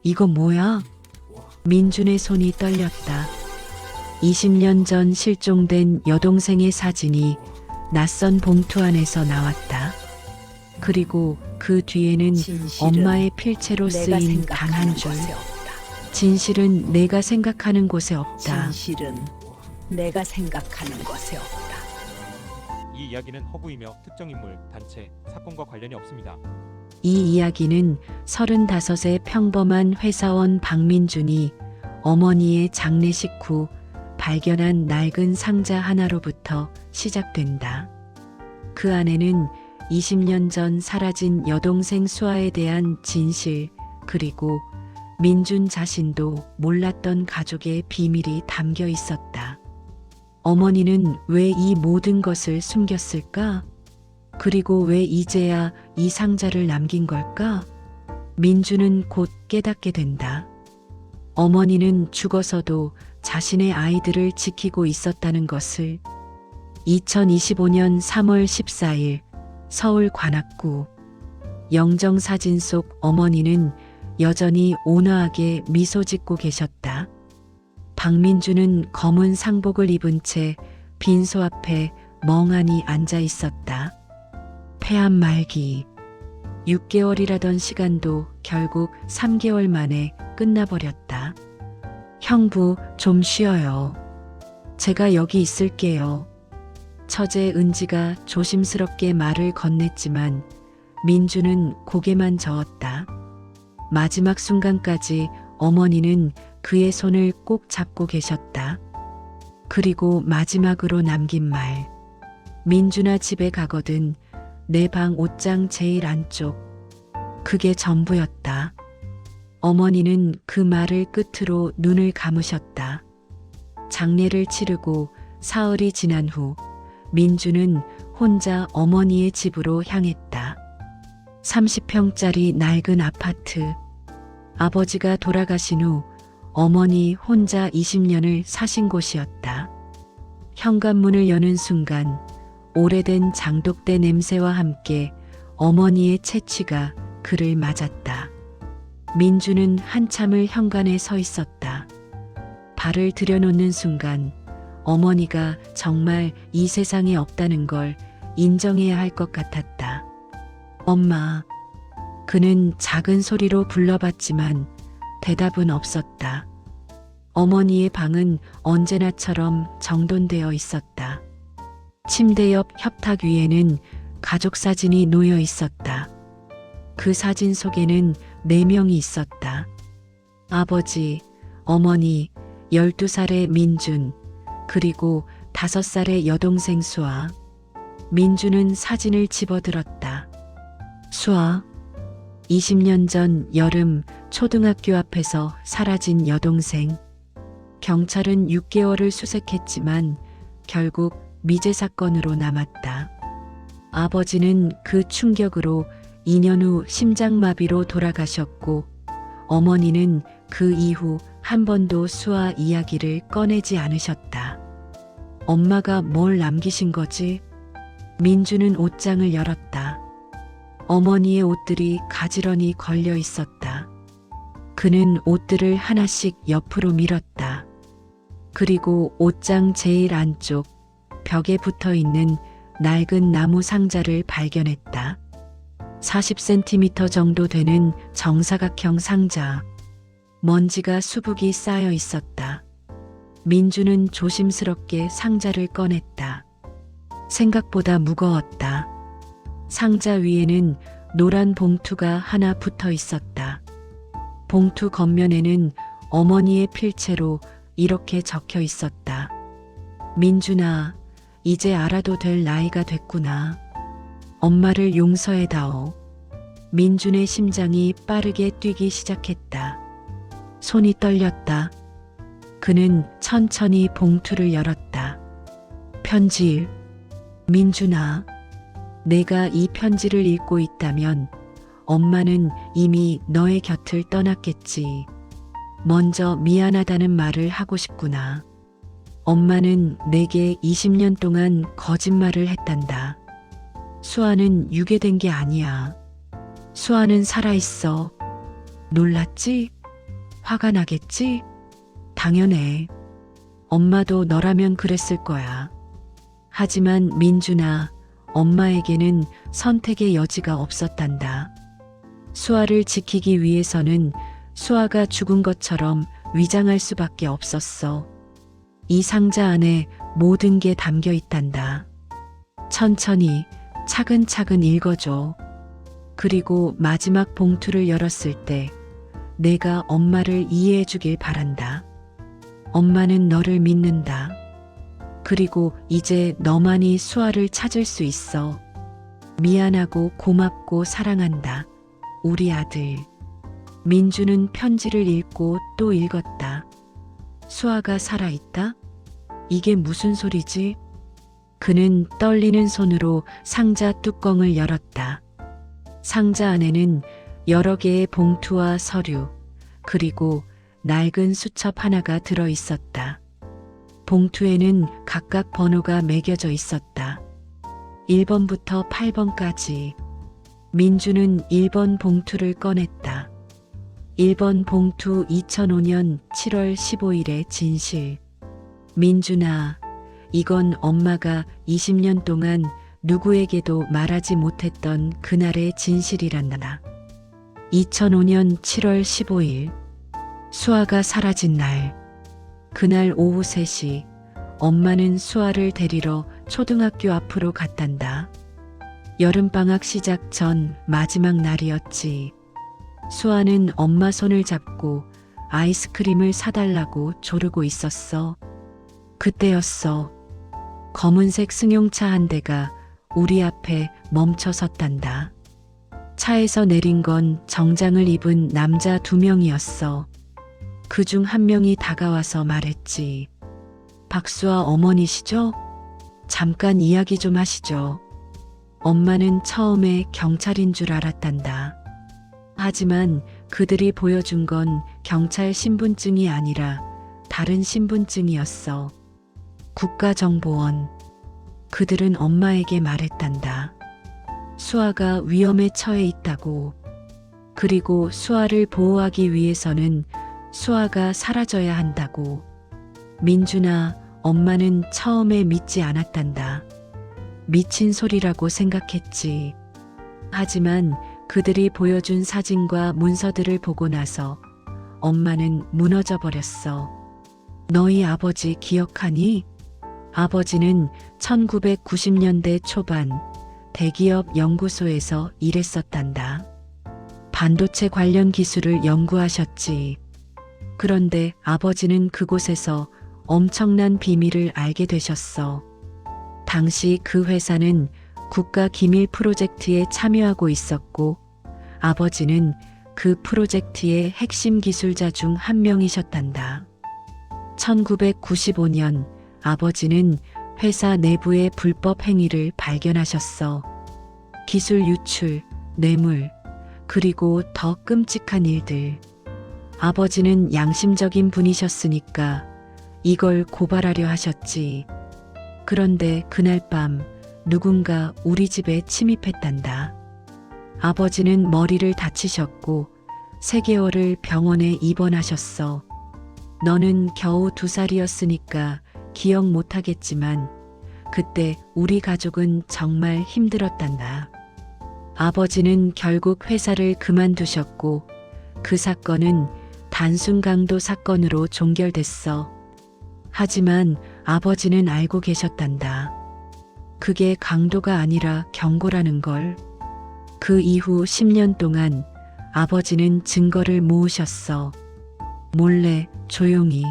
이거 뭐야? 민준의 손이 떨렸다. 20년 전 실종된 여동생의 사진이 낯선 봉투 안에서 나왔다. 그리고 그 뒤에는 엄마의 필체로 쓰인 단 한 줄. 진실은 내가 생각하는 곳에 없다. 진실은 내가 생각하는 곳에 없다. 이 이야기는 허구이며 특정 인물, 단체, 사건과 관련이 없습니다. 이 이야기는 35의 평범한 회사원 박민준이 어머니의 장례식 후 발견한 낡은 상자 하나로부터 시작된다. 그 안에는 20년 전 사라진 여동생 수아에 대한 진실, 그리고 민준 자신도 몰랐던 가족의 비밀이 담겨 있었다. 어머니는 왜 이 모든 것을 숨겼을까? 그리고 왜 이제야 이 상자를 남긴 걸까? 민준은 곧 깨닫게 된다. 어머니는 죽어서도 자신의 아이들을 지키고 있었다는 것을. 2025년 3월 14일 서울 관악구 영정사진 속 어머니는 여전히 온화하게 미소 짓고 계셨다. 박민준은 검은 상복을 입은 채 빈소 앞에 멍하니 앉아 있었다. 폐암 말기. 6개월이라던 시간도 결국 3개월 만에 끝나버렸다. 형부, 좀 쉬어요. 제가 여기 있을게요. 처제 은지가 조심스럽게 말을 건넸지만 민준은 고개만 저었다. 마지막 순간까지 어머니는 그의 손을 꼭 잡고 계셨다. 그리고 마지막으로 남긴 말. 민준아, 집에 가거든. 내 방 옷장 제일 안쪽. 그게 전부였다. 어머니는 그 말을 끝으로 눈을 감으셨다. 장례를 치르고 사흘이 지난 후 민준은 혼자 어머니의 집으로 향했다. 30평짜리 낡은 아파트. 아버지가 돌아가신 후 어머니 혼자 20년을 사신 곳이었다. 현관문을 여는 순간 오래된 장독대 냄새와 함께 어머니의 채취가 그를 맞았다. 민준은 한참을 현관에 서 있었다. 발을 들여놓는 순간 어머니가 정말 이 세상에 없다는 걸 인정해야 할 것 같았다. 엄마. 그는 작은 소리로 불러봤지만 대답은 없었다. 어머니의 방은 언제나처럼 정돈되어 있었다. 침대 옆 협탁 위에는 가족 사진이 놓여 있었다. 그 사진 속에는 4명이 있었다. 아버지, 어머니, 12살의 민준, 그리고 5살의 여동생 수아. 민준은 사진을 집어들었다. 수아. 20년 전 여름 초등학교 앞에서 사라진 여동생. 경찰은 6개월을 수색했지만 결국 미제 사건으로 남았다. 아버지는 그 충격으로 2년 후 심장마비로 돌아가셨고 어머니는 그 이후 한 번도 수아 이야기를 꺼내지 않으셨다. 엄마가 뭘 남기신 거지? 민준은 옷장을 열었다. 어머니의 옷들이 가지런히 걸려 있었다. 그는 옷들을 하나씩 옆으로 밀었다. 그리고 옷장 제일 안쪽 벽에 붙어 있는 낡은 나무 상자를 발견했다. 40cm 정도 되는 정사각형 상자. 먼지가 수북이 쌓여 있었다. 민준은 조심스럽게 상자를 꺼냈다. 생각보다 무거웠다. 상자 위에는 노란 봉투가 하나 붙어 있었다. 봉투 겉면에는 어머니의 필체로 이렇게 적혀 있었다. 민준아, 이제 알아도 될 나이가 됐구나. 엄마를 용서해다오. 민준의 심장이 빠르게 뛰기 시작했다. 손이 떨렸다. 그는 천천히 봉투를 열었다. 편지. 민준아, 내가 이 편지를 읽고 있다면 엄마는 이미 너의 곁을 떠났겠지. 먼저 미안하다는 말을 하고 싶구나. 엄마는 내게 20년 동안 거짓말을 했단다. 수아는 유괴된 게 아니야. 수아는 살아있어. 놀랐지? 화가 나겠지? 당연해. 엄마도 너라면 그랬을 거야. 하지만 민준아, 엄마에게는 선택의 여지가 없었단다. 수아를 지키기 위해서는 수아가 죽은 것처럼 위장할 수밖에 없었어. 이 상자 안에 모든 게 담겨 있단다. 천천히 차근차근 읽어줘. 그리고 마지막 봉투를 열었을 때 내가 엄마를 이해해 주길 바란다. 엄마는 너를 믿는다. 그리고 이제 너만이 수아를 찾을 수 있어. 미안하고 고맙고 사랑한다. 우리 아들. 민주는 편지를 읽고 또 읽었다. 수아가 살아있다? 이게 무슨 소리지? 그는 떨리는 손으로 상자 뚜껑을 열었다. 상자 안에는 여러 개의 봉투와 서류, 그리고 낡은 수첩 하나가 들어 있었다. 봉투에는 각각 번호가 매겨져 있었다. 1번부터 8번까지. 민주는 1번 봉투를 꺼냈다. 1번 봉투 2005년 7월 15일의 진실. 민준아, 이건 엄마가 20년 동안 누구에게도 말하지 못했던 그날의 진실이란다. 2005년 7월 15일. 수아가 사라진 날. 그날 오후 3시, 엄마는 수아를 데리러 초등학교 앞으로 갔단다. 여름방학 시작 전 마지막 날이었지. 수아는 엄마 손을 잡고 아이스크림을 사달라고 조르고 있었어. 그때였어. 검은색 승용차 한 대가 우리 앞에 멈춰 섰단다. 차에서 내린 건 정장을 입은 남자 2명이었어. 그중 한 명이 다가와서 말했지. 박수아 어머니시죠? 잠깐 이야기 좀 하시죠. 엄마는 처음에 경찰인 줄 알았단다. 하지만 그들이 보여준 건 경찰 신분증이 아니라 다른 신분증이었어. 국가정보원. 그들은 엄마에게 말했단다. 수아가 위험에 처해 있다고. 그리고 수아를 보호하기 위해서는 수아가 사라져야 한다고. 민준아, 엄마는 처음에 믿지 않았단다. 미친 소리라고 생각했지. 하지만 그들이 보여준 사진과 문서들을 보고 나서 엄마는 무너져 버렸어. 너희 아버지 기억하니? 아버지는 1990년대 초반 대기업 연구소에서 일했었단다. 반도체 관련 기술을 연구하셨지. 그런데 아버지는 그곳에서 엄청난 비밀을 알게 되셨어. 당시 그 회사는 국가 기밀 프로젝트에 참여하고 있었고 아버지는 그 프로젝트의 핵심 기술자 중 한 명이셨단다. 1995년 아버지는 회사 내부의 불법 행위를 발견하셨어. 기술 유출, 뇌물, 그리고 더 끔찍한 일들. 아버지는 양심적인 분이셨으니까 이걸 고발하려 하셨지. 그런데 그날 밤 누군가 우리 집에 침입했단다. 아버지는 머리를 다치셨고 3개월을 병원에 입원하셨어. 너는 겨우 2살이었으니까 기억 못하겠지만 그때 우리 가족은 정말 힘들었단다. 아버지는 결국 회사를 그만두셨고 그 사건은 단순 강도 사건으로 종결됐어. 하지만 아버지는 알고 계셨단다. 그게 강도가 아니라 경고라는 걸. 그 이후 10년 동안 아버지는 증거를 모으셨어. 몰래, 조용히.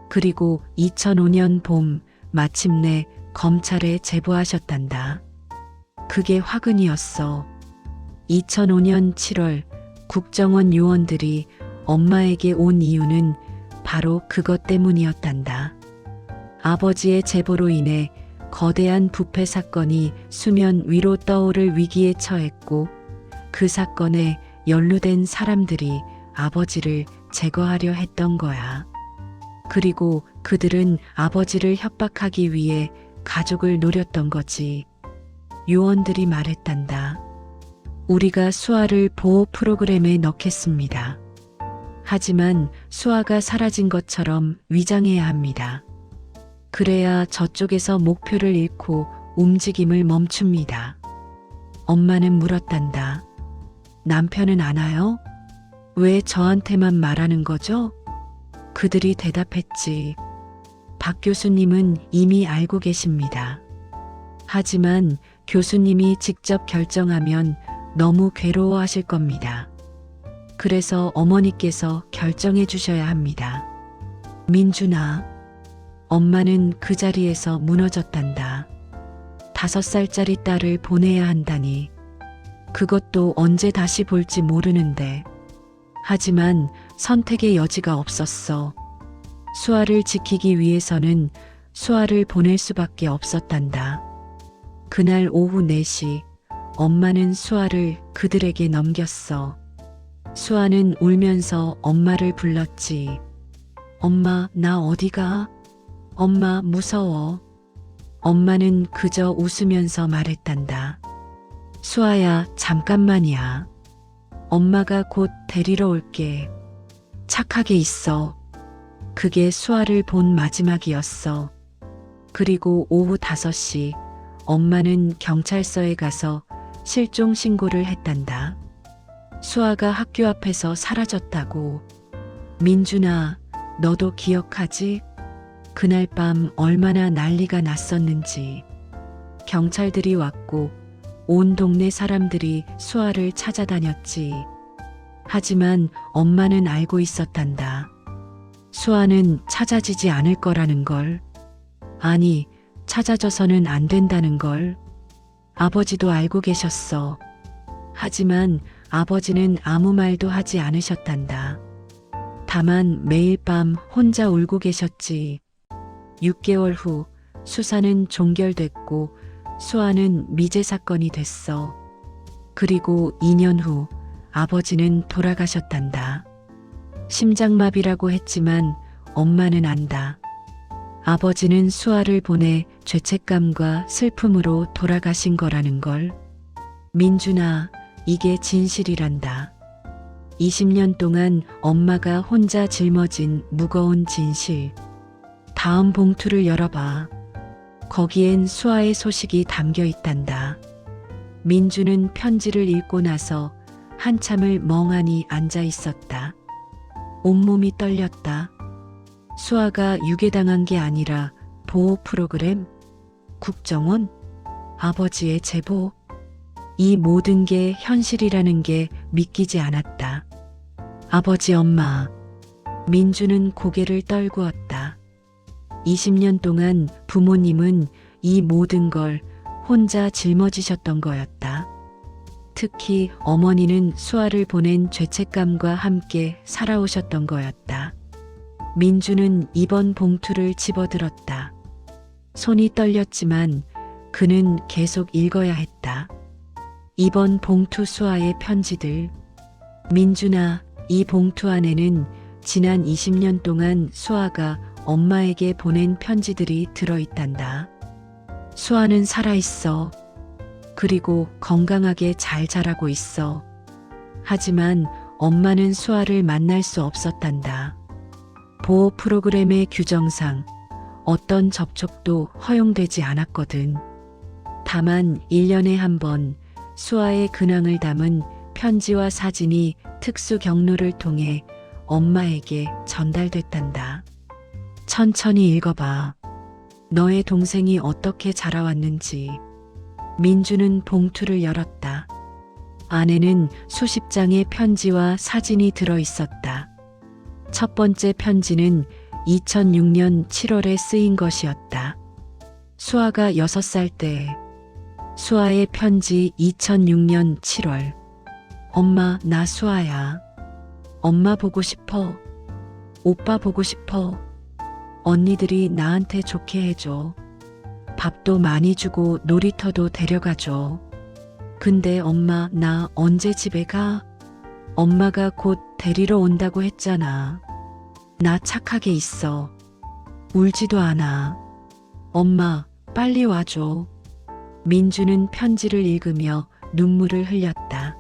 그리고 2005년 봄 마침내 검찰에 제보하셨단다. 그게 화근이었어. 2005년 7월 국정원 요원들이 엄마에게 온 이유는 바로 그것 때문이었단다. 아버지의 제보로 인해 거대한 부패 사건이 수면 위로 떠오를 위기에 처했고 그 사건에 연루된 사람들이 아버지를 제거하려 했던 거야. 그리고 그들은 아버지를 협박하기 위해 가족을 노렸던 거지. 요원들이 말했단다. 우리가 수아를 보호 프로그램에 넣겠습니다. 하지만 수아가 사라진 것처럼 위장해야 합니다. 그래야 저쪽에서 목표를 잃고 움직임을 멈춥니다. 엄마는 물었단다. 남편은 안 와요? 왜 저한테만 말하는 거죠? 그들이 대답했지. 박 교수님은 이미 알고 계십니다. 하지만 교수님이 직접 결정하면 너무 괴로워하실 겁니다. 그래서 어머니께서 결정해 주셔야 합니다. 민준아, 엄마는 그 자리에서 무너졌단다. 5살짜리 딸을 보내야 한다니. 그것도 언제 다시 볼지 모르는데. 하지만 선택의 여지가 없었어. 수아를 지키기 위해서는 수아를 보낼 수밖에 없었단다. 그날 오후 4시, 엄마는 수아를 그들에게 넘겼어. 수아는 울면서 엄마를 불렀지. 엄마, 나 어디가? 엄마, 무서워. 엄마는 그저 웃으면서 말했단다. 수아야, 잠깐만이야. 엄마가 곧 데리러 올게. 착하게 있어. 그게 수아를 본 마지막이었어. 그리고 오후 5시, 엄마는 경찰서에 가서 실종 신고를 했단다. 수아가 학교 앞에서 사라졌다고. 민준아, 너도 기억하지? 그날 밤 얼마나 난리가 났었는지. 경찰들이 왔고 온 동네 사람들이 수아를 찾아다녔지. 하지만 엄마는 알고 있었단다. 수아는 찾아지지 않을 거라는 걸. 아니, 찾아져서는 안 된다는 걸. 아버지도 알고 계셨어. 하지만 아버지는 아무 말도 하지 않으셨단다. 다만 매일 밤 혼자 울고 계셨지. 6개월 후 수사는 종결됐고 수아는 미제 사건이 됐어. 그리고 2년 후 아버지는 돌아가셨단다. 심장마비라고 했지만 엄마는 안다. 아버지는 수아를 보내 죄책감과 슬픔으로 돌아가신 거라는 걸. 민준아, 이게 진실이란다. 20년 동안 엄마가 혼자 짊어진 무거운 진실. 다음 봉투를 열어봐. 거기엔 수아의 소식이 담겨 있단다. 민주는 편지를 읽고 나서 한참을 멍하니 앉아 있었다. 온몸이 떨렸다. 수아가 유괴당한 게 아니라 보호 프로그램, 국정원, 아버지의 제보. 이 모든 게 현실이라는 게 믿기지 않았다. 아버지, 엄마. 민주는 고개를 떨구었다. 20년 동안 부모님은 이 모든 걸 혼자 짊어지셨던 거였다. 특히 어머니는 수아를 보낸 죄책감과 함께 살아오셨던 거였다. 민주는 이번 봉투를 집어들었다. 손이 떨렸지만 그는 계속 읽어야 했다. 이번 봉투 수아의 편지들. 민준아, 이 봉투 안에는 지난 20년 동안 수아가 엄마에게 보낸 편지들이 들어있단다. 수아는 살아있어. 그리고 건강하게 잘 자라고 있어. 하지만 엄마는 수아를 만날 수 없었단다. 보호 프로그램의 규정상 어떤 접촉도 허용되지 않았거든. 다만 1년에 한 번 수아의 근황을 담은 편지와 사진이 특수 경로를 통해 엄마에게 전달됐단다. 천천히 읽어봐. 너의 동생이 어떻게 자라왔는지. 민주는 봉투를 열었다. 안에는 수십 장의 편지와 사진이 들어 있었다. 첫 번째 편지는 2006년 7월에 쓰인 것이었다. 수아가 6살 때. 수아의 편지 2006년 7월. 엄마, 나 수아야. 엄마 보고 싶어. 오빠 보고 싶어. 언니들이 나한테 좋게 해줘. 밥도 많이 주고 놀이터도 데려가줘. 근데 엄마, 나 언제 집에 가? 엄마가 곧 데리러 온다고 했잖아. 나 착하게 있어. 울지도 않아. 엄마, 빨리 와줘. 민주는 편지를 읽으며 눈물을 흘렸다.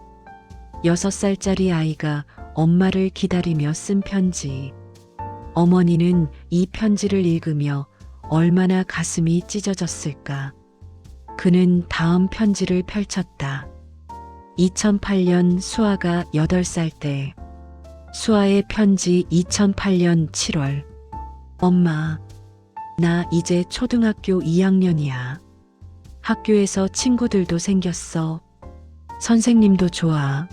6살짜리 아이가 엄마를 기다리며 쓴 편지. 어머니는 이 편지를 읽으며 얼마나 가슴이 찢어졌을까. 그는 다음 편지를 펼쳤다. 2008년 수아가 8살 때. 수아의 편지 2008년 7월. 엄마, 나 이제 초등학교 2학년이야. 학교에서 친구들도 생겼어. 선생님도 좋아.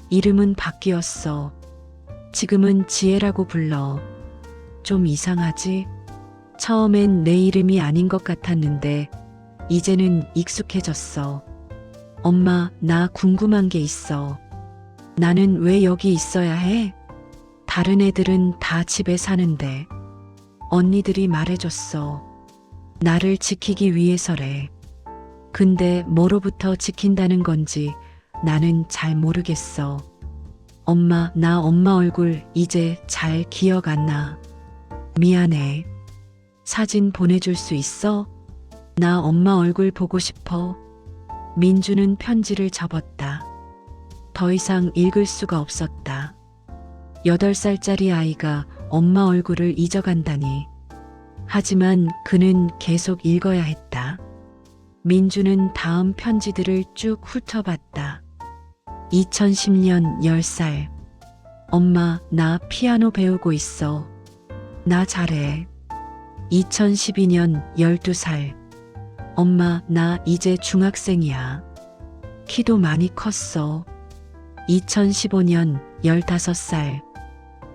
이름은 바뀌었어. 지금은 지혜라고 불러. 좀 이상하지? 처음엔 내 이름이 아닌 것 같았는데 이제는 익숙해졌어. 엄마, 나 궁금한 게 있어. 나는 왜 여기 있어야 해? 다른 애들은 다 집에 사는데. 언니들이 말해줬어. 나를 지키기 위해서래. 근데 뭐로부터 지킨다는 건지 나는 잘 모르겠어. 엄마, 나 엄마 얼굴 이제 잘 기억 안 나. 미안해. 사진 보내줄 수 있어? 나 엄마 얼굴 보고 싶어. 민주는 편지를 접었다. 더 이상 읽을 수가 없었다. 8살짜리 아이가 엄마 얼굴을 잊어간다니. 하지만 그는 계속 읽어야 했다. 민주는 다음 편지들을 쭉 훑어봤다. 2010년 10살. 엄마, 나 피아노 배우고 있어. 나 잘해. 2012년 12살. 엄마, 나 이제 중학생이야. 키도 많이 컸어. 2015년 15살.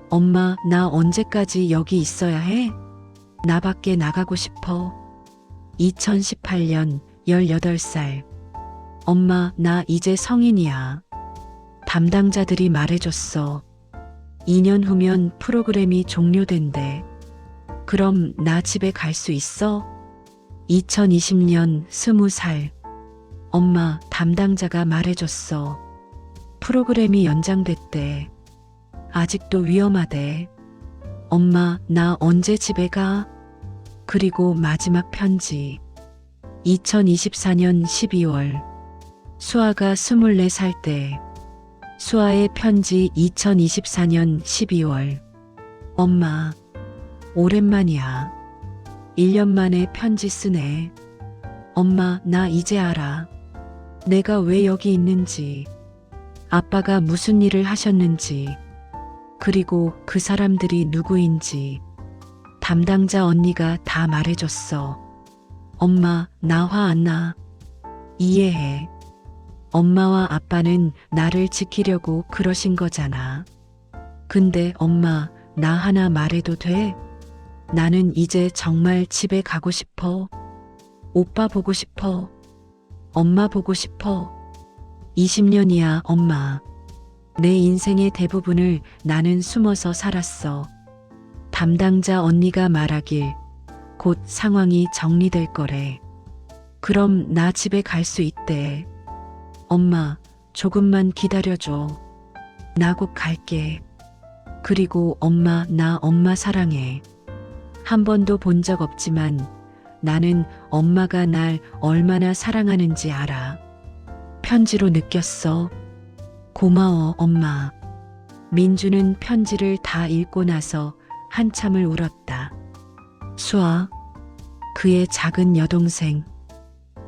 엄마, 나 언제까지 여기 있어야 해? 나 밖에 나가고 싶어. 2018년 18살. 엄마, 나 이제 성인이야. 담당자들이 말해줬어. 2년 후면 프로그램이 종료된대. 그럼 나 집에 갈 수 있어? 2020년 20살. 엄마, 담당자가 말해줬어. 프로그램이 연장됐대. 아직도 위험하대. 엄마, 나 언제 집에 가? 그리고 마지막 편지. 2024년 12월. 수아가 24살 때. 수아의 편지 2024년 12월. 엄마, 오랜만이야. 1년 만에 편지 쓰네. 엄마, 나 이제 알아. 내가 왜 여기 있는지. 아빠가 무슨 일을 하셨는지. 그리고 그 사람들이 누구인지. 담당자 언니가 다 말해줬어. 엄마, 나 화 안 나. 이해해. 엄마와 아빠는 나를 지키려고 그러신 거잖아. 근데 엄마, 나 하나 말해도 돼? 나는 이제 정말 집에 가고 싶어. 오빠 보고 싶어. 엄마 보고 싶어. 20년이야, 엄마. 내 인생의 대부분을 나는 숨어서 살았어. 담당자 언니가 말하길 곧 상황이 정리될 거래. 그럼 나 집에 갈 수 있대. 엄마, 조금만 기다려줘. 나 곧 갈게. 그리고 엄마, 나 엄마 사랑해. 한 번도 본 적 없지만 나는 엄마가 날 얼마나 사랑하는지 알아. 편지로 느꼈어. 고마워, 엄마. 민주는 편지를 다 읽고 나서 한참을 울었다. 수아, 그의 작은 여동생.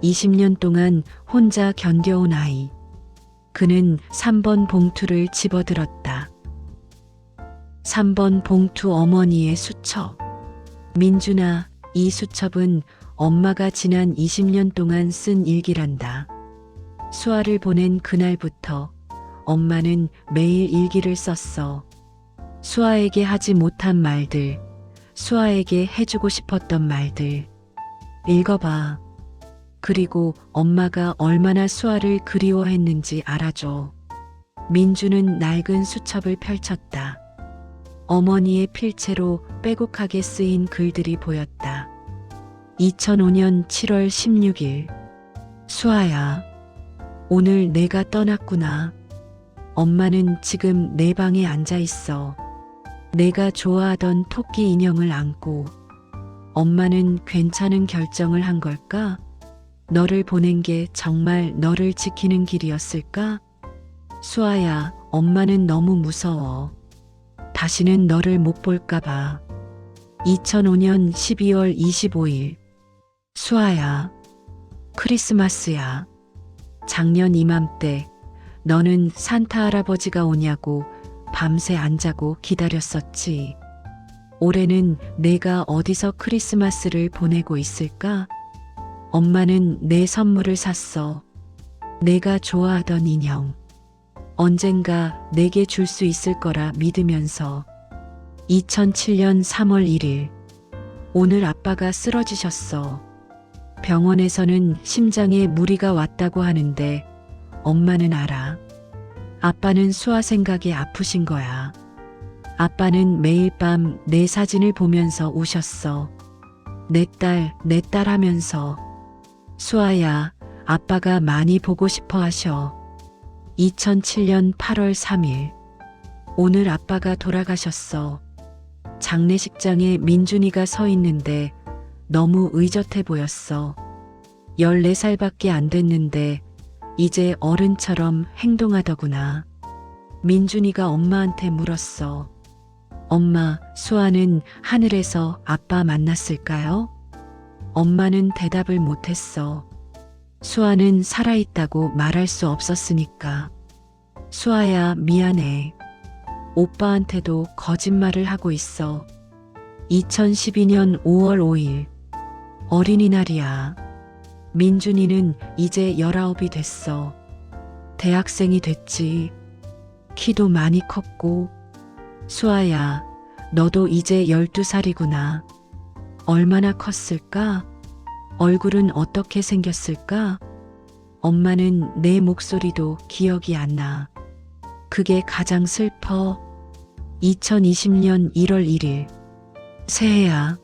20년 동안 혼자 견뎌온 아이. 그는 3번 봉투를 집어들었다. 3번 봉투 어머니의 수첩. 민준아, 이 수첩은 엄마가 지난 20년 동안 쓴 일기란다. 수아를 보낸 그날부터 엄마는 매일 일기를 썼어. 수아에게 하지 못한 말들, 수아에게 해주고 싶었던 말들. 읽어봐. 그리고 엄마가 얼마나 수아를 그리워했는지 알아줘. 민주는 낡은 수첩을 펼쳤다. 어머니의 필체로 빼곡하게 쓰인 글들이 보였다. 2005년 7월 16일. 수아야, 오늘 내가 떠났구나. 엄마는 지금 내 방에 앉아 있어. 내가 좋아하던 토끼 인형을 안고. 엄마는 괜찮은 결정을 한 걸까? 너를 보낸 게 정말 너를 지키는 길이었을까? 수아야, 엄마는 너무 무서워. 다시는 너를 못 볼까봐. 2005년 12월 25일. 수아야, 크리스마스야. 작년 이맘때 너는 산타 할아버지가 오냐고 밤새 안 자고 기다렸었지. 올해는 내가 어디서 크리스마스를 보내고 있을까? 엄마는 내 선물을 샀어. 내가 좋아하던 인형. 언젠가 내게 줄 수 있을 거라 믿으면서. 2007년 3월 1일. 오늘 아빠가 쓰러지셨어. 병원에서는 심장에 무리가 왔다고 하는데 엄마는 알아. 아빠는 수아 생각에 아프신 거야. 아빠는 매일 밤 내 사진을 보면서 우셨어. 내 딸 하면서. 수아야, 아빠가 많이 보고 싶어 하셔. 2007년 8월 3일. 오늘 아빠가 돌아가셨어. 장례식장에 민준이가 서 있는데 너무 의젓해 보였어. 14살밖에 안 됐는데 이제 어른처럼 행동하더구나. 민준이가 엄마한테 물었어. 엄마, 수아는 하늘에서 아빠 만났을까요? 엄마는 대답을 못했어. 수아는 살아있다고 말할 수 없었으니까. 수아야, 미안해. 오빠한테도 거짓말을 하고 있어. 2012년 5월 5일. 어린이날이야. 민준이는 이제 19이 됐어. 대학생이 됐지. 키도 많이 컸고. 수아야, 너도 이제 12살이구나. 얼마나 컸을까? 얼굴은 어떻게 생겼을까? 엄마는 내 목소리도 기억이 안 나. 그게 가장 슬퍼. 2020년 1월 1일. 새해야.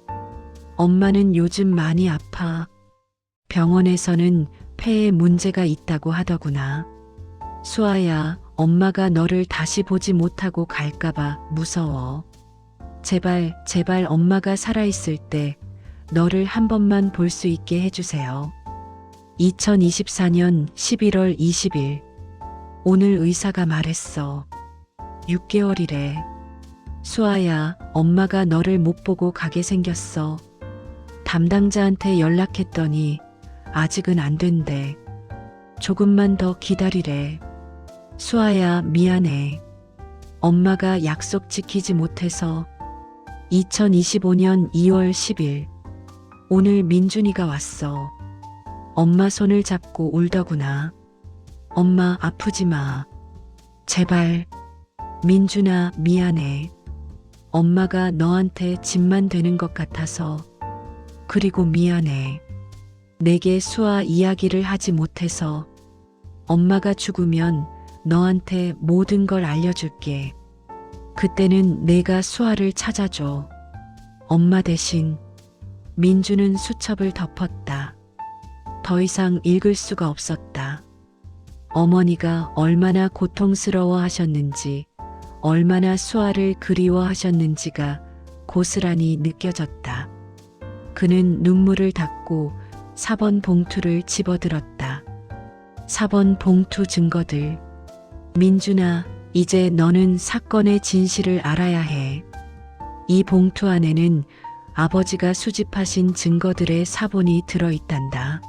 엄마는 요즘 많이 아파. 병원에서는 폐에 문제가 있다고 하더구나. 수아야, 엄마가 너를 다시 보지 못하고 갈까봐 무서워. 제발 엄마가 살아있을 때 너를 한 번만 볼 수 있게 해주세요. 2024년 11월 20일. 오늘 의사가 말했어. 6개월이래. 수아야, 엄마가 너를 못 보고 가게 생겼어. 담당자한테 연락했더니 아직은 안 된대. 조금만 더 기다리래. 수아야, 미안해. 엄마가 약속 지키지 못해서. 2025년 2월 10일. 오늘 민준이가 왔어. 엄마 손을 잡고 울더구나. 엄마, 아프지 마. 제발. 민준아, 미안해. 엄마가 너한테 짐만 되는 것 같아서. 그리고 미안해. 내게 수아 이야기를 하지 못해서. 엄마가 죽으면 너한테 모든 걸 알려줄게. 그때는 내가 수아를 찾아줘. 엄마 대신. 민주는 수첩을 덮었다. 더 이상 읽을 수가 없었다. 어머니가 얼마나 고통스러워 하셨는지, 얼마나 수아를 그리워 하셨는지가 고스란히 느껴졌다. 그는 눈물을 닦고 4번 봉투를 집어들었다. 4번 봉투 증거들. 민준아, 이제 너는 사건의 진실을 알아야 해. 이 봉투 안에는 아버지가 수집하신 증거들의 사본이 들어있단다.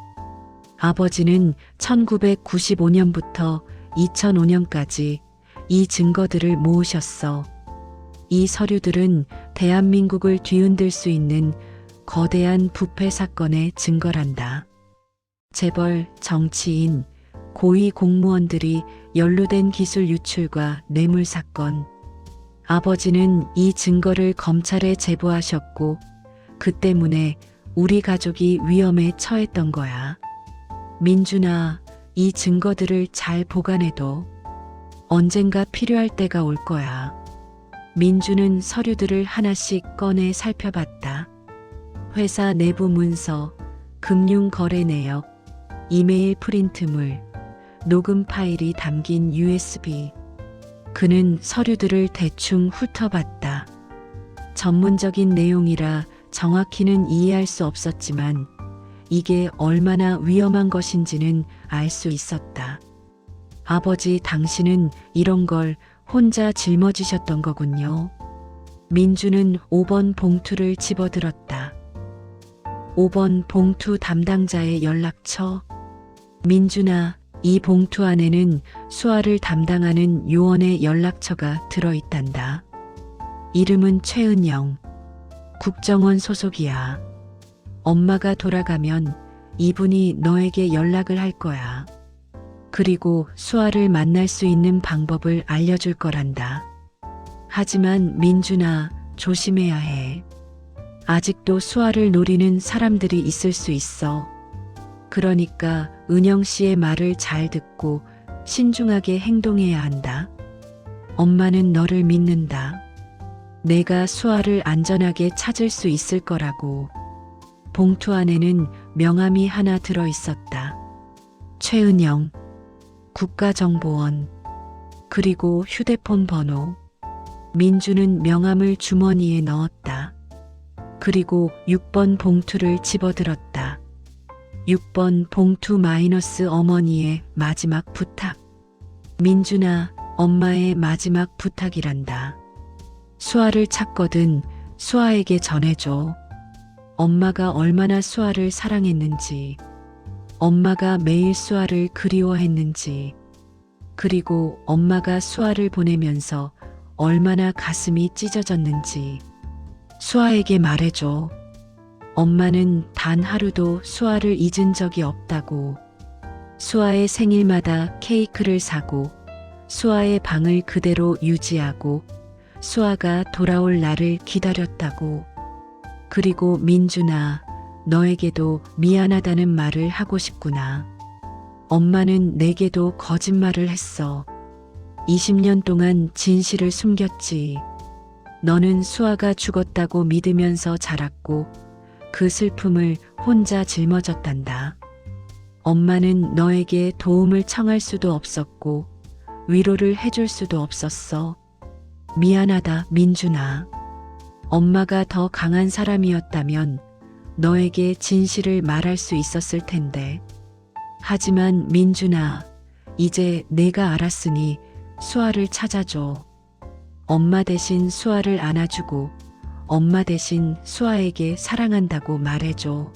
아버지는 1995년부터 2005년까지 이 증거들을 모으셨어. 이 서류들은 대한민국을 뒤흔들 수 있는 거대한 부패 사건의 증거란다. 재벌, 정치인, 고위 공무원들이 연루된 기술 유출과 뇌물 사건. 아버지는 이 증거를 검찰에 제보하셨고 그 때문에 우리 가족이 위험에 처했던 거야. 민준아, 이 증거들을 잘 보관해둬. 언젠가 필요할 때가 올 거야. 민주는 서류들을 하나씩 꺼내 살펴봤다. 회사 내부 문서, 금융거래 내역, 이메일 프린트물, 녹음 파일이 담긴 USB. 그는 서류들을 대충 훑어봤다. 전문적인 내용이라 정확히는 이해할 수 없었지만 이게 얼마나 위험한 것인지는 알 수 있었다. 아버지, 당신은 이런 걸 혼자 짊어지셨던 거군요. 민주는 5번 봉투를 집어들었다. 5번 봉투 담당자의 연락처. 민준아, 이 봉투 안에는 수아를 담당하는 요원의 연락처가 들어있단다. 이름은 최은영. 국정원 소속이야. 엄마가 돌아가면 이분이 너에게 연락을 할 거야. 그리고 수아를 만날 수 있는 방법을 알려줄 거란다. 하지만 민준아, 조심해야 해. 아직도 수아를 노리는 사람들이 있을 수 있어. 그러니까 은영 씨의 말을 잘 듣고 신중하게 행동해야 한다. 엄마는 너를 믿는다. 내가 수아를 안전하게 찾을 수 있을 거라고. 봉투 안에는 명함이 하나 들어 있었다. 최은영, 국가정보원, 그리고 휴대폰 번호. 민주는 명함을 주머니에 넣었다. 그리고 6번 봉투를 집어들었다. 6번 봉투 마이너스 어머니의 마지막 부탁. 민준아, 엄마의 마지막 부탁이란다. 수아를 찾거든 수아에게 전해줘. 엄마가 얼마나 수아를 사랑했는지, 엄마가 매일 수아를 그리워했는지, 그리고 엄마가 수아를 보내면서 얼마나 가슴이 찢어졌는지 수아에게 말해줘. 엄마는 단 하루도 수아를 잊은 적이 없다고. 수아의 생일마다 케이크를 사고 수아의 방을 그대로 유지하고 수아가 돌아올 날을 기다렸다고. 그리고 민준아, 너에게도 미안하다는 말을 하고 싶구나. 엄마는 내게도 거짓말을 했어. 20년 동안 진실을 숨겼지. 너는 수아가 죽었다고 믿으면서 자랐고 그 슬픔을 혼자 짊어졌단다. 엄마는 너에게 도움을 청할 수도 없었고 위로를 해줄 수도 없었어. 미안하다, 민준아. 엄마가 더 강한 사람이었다면 너에게 진실을 말할 수 있었을 텐데. 하지만 민준아, 이제 내가 알았으니 수아를 찾아줘. 엄마 대신 수아를 안아주고 엄마 대신 수아에게 사랑한다고 말해줘.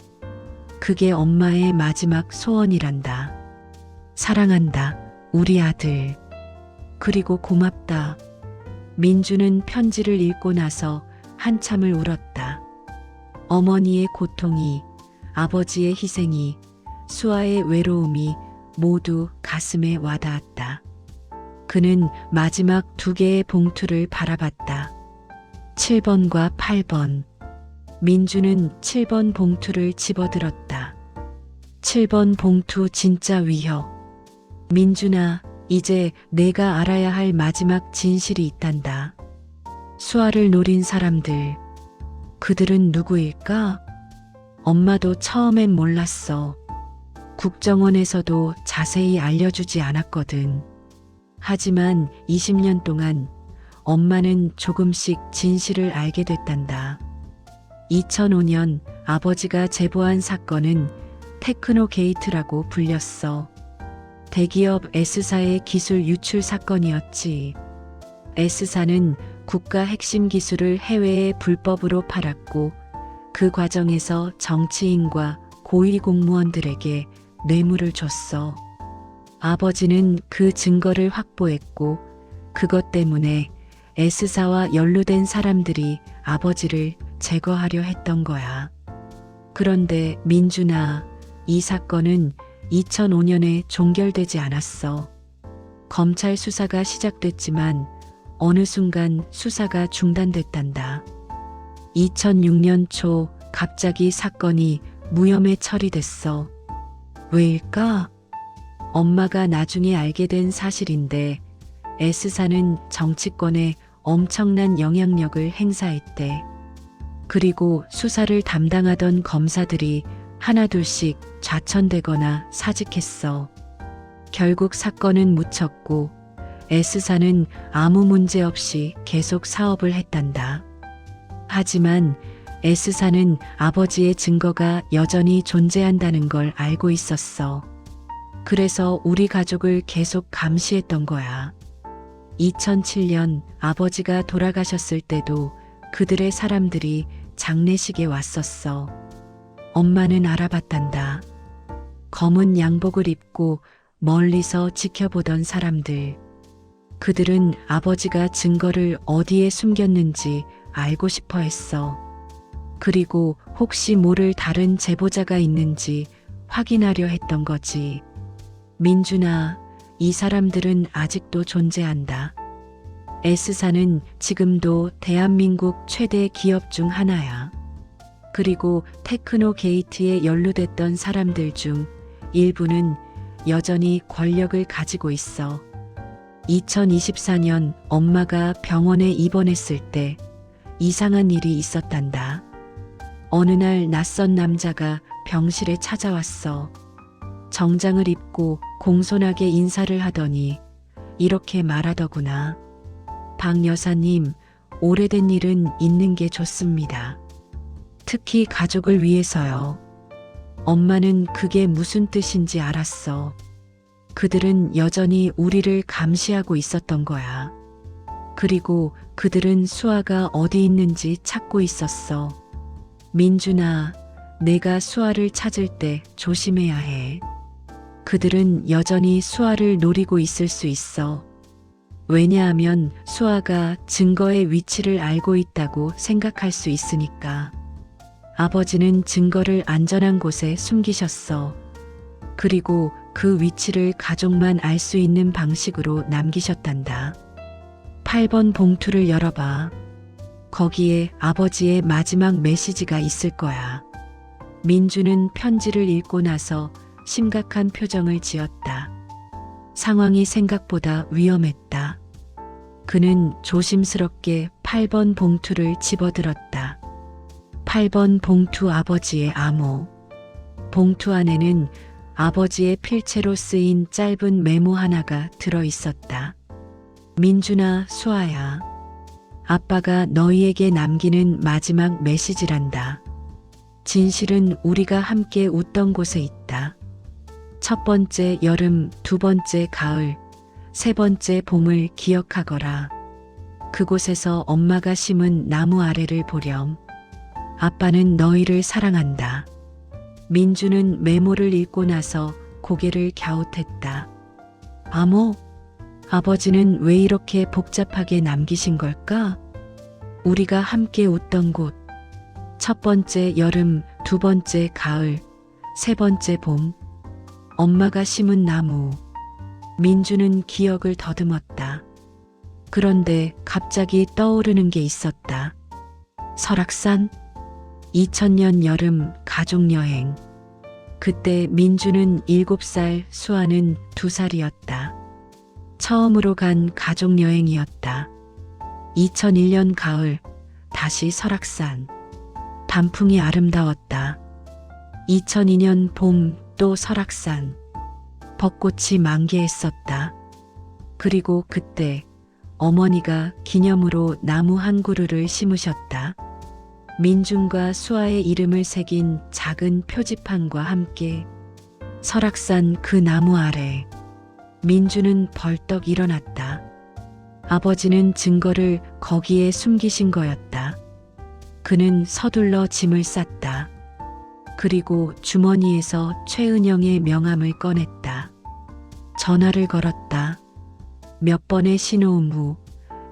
그게 엄마의 마지막 소원이란다. 사랑한다, 우리 아들. 그리고 고맙다. 민주는 편지를 읽고 나서 한참을 울었다. 어머니의 고통이, 아버지의 희생이, 수아의 외로움이 모두 가슴에 와닿았다. 그는 마지막 2개의 봉투를 바라봤다. 7번과 8번. 민주는 7번 봉투를 집어들었다. 7번 봉투 진짜 위협. 민준아, 이제 내가 알아야 할 마지막 진실이 있단다. 수아를 노린 사람들. 그들은 누구일까? 엄마도 처음엔 몰랐어. 국정원에서도 자세히 알려주지 않았거든. 하지만 20년 동안 엄마는 조금씩 진실을 알게 됐단다. 2005년 아버지가 제보한 사건은 테크노 게이트라고 불렸어. 대기업 S사의 기술 유출 사건이었지. S사는 국가 핵심 기술을 해외에 불법으로 팔았고 그 과정에서 정치인과 고위 공무원들에게 뇌물을 줬어. 아버지는 그 증거를 확보했고 그것 때문에 S사와 연루된 사람들이 아버지를 제거하려 했던 거야. 그런데 민준아, 이 사건은 2005년에 종결되지 않았어. 검찰 수사가 시작됐지만 어느 순간 수사가 중단됐단다. 2006년 초 갑자기 사건이 무혐의 처리됐어. 왜일까? 엄마가 나중에 알게 된 사실인데 S사는 정치권에 엄청난 영향력을 행사했대. 그리고 수사를 담당하던 검사들이 하나둘씩 좌천되거나 사직했어. 결국 사건은 묻혔고 S사는 아무 문제 없이 계속 사업을 했단다. 하지만 S사는 아버지의 증거가 여전히 존재한다는 걸 알고 있었어. 그래서 우리 가족을 계속 감시했던 거야. 2007년 아버지가 돌아가셨을 때도 그들의 사람들이 장례식에 왔었어. 엄마는 알아봤단다. 검은 양복을 입고 멀리서 지켜보던 사람들. 그들은 아버지가 증거를 어디에 숨겼는지 알고 싶어 했어. 그리고 혹시 모를 다른 제보자가 있는지 확인하려 했던 거지. 민준아, 이 사람들은 아직도 존재한다. S사는 지금도 대한민국 최대 기업 중 하나야. 그리고 테크노 게이트에 연루됐던 사람들 중 일부는 여전히 권력을 가지고 있어. 2024년 엄마가 병원에 입원했을 때 이상한 일이 있었단다. 어느 날 낯선 남자가 병실에 찾아왔어. 정장을 입고 공손하게 인사를 하더니 이렇게 말하더구나. 박 여사님, 오래된 일은 있는 게 좋습니다. 특히 가족을 위해서요. 엄마는 그게 무슨 뜻인지 알았어. 그들은 여전히 우리를 감시하고 있었던 거야. 그리고 그들은 수아가 어디 있는지 찾고 있었어. 민준아, 내가 수아를 찾을 때 조심해야 해. 그들은 여전히 수아를 노리고 있을 수 있어. 왜냐하면 수아가 증거의 위치를 알고 있다고 생각할 수 있으니까. 아버지는 증거를 안전한 곳에 숨기셨어. 그리고 그 위치를 가족만 알 수 있는 방식으로 남기셨단다. 8번 봉투를 열어봐. 거기에 아버지의 마지막 메시지가 있을 거야. 민주는 편지를 읽고 나서 심각한 표정을 지었다. 상황이 생각보다 위험했다. 그는 조심스럽게 8번 봉투를 집어들었다. 8번 봉투 아버지의 암호. 봉투 안에는 아버지의 필체로 쓰인 짧은 메모 하나가 들어 있었다. 민준아, 수아야. 아빠가 너희에게 남기는 마지막 메시지란다. 진실은 우리가 함께 웃던 곳에 있다. 첫 번째 여름, 두 번째 가을, 세 번째 봄을 기억하거라. 그곳에서 엄마가 심은 나무 아래를 보렴. 아빠는 너희를 사랑한다. 민주는 메모를 읽고 나서 고개를 갸웃했다. 암호? 아버지는 왜 이렇게 복잡하게 남기신 걸까? 우리가 함께 웃던 곳. 첫 번째 여름, 두 번째 가을, 세 번째 봄. 엄마가 심은 나무. 민주는 기억을 더듬었다. 그런데 갑자기 떠오르는 게 있었다. 설악산? 2000년 여름 가족여행. 그때 민주는 7살, 수아는 2살이었다. 처음으로 간 가족여행이었다. 2001년 가을, 다시 설악산. 단풍이 아름다웠다. 2002년 봄, 또 설악산. 벚꽃이 만개했었다. 그리고 그때 어머니가 기념으로 나무 한 그루를 심으셨다. 민준과 수아의 이름을 새긴 작은 표지판과 함께. 설악산 그 나무 아래. 민주는 벌떡 일어났다. 아버지는 증거를 거기에 숨기신 거였다. 그는 서둘러 짐을 쌌다. 그리고 주머니에서 최은영의 명함을 꺼냈다. 전화를 걸었다. 몇 번의 신호음 후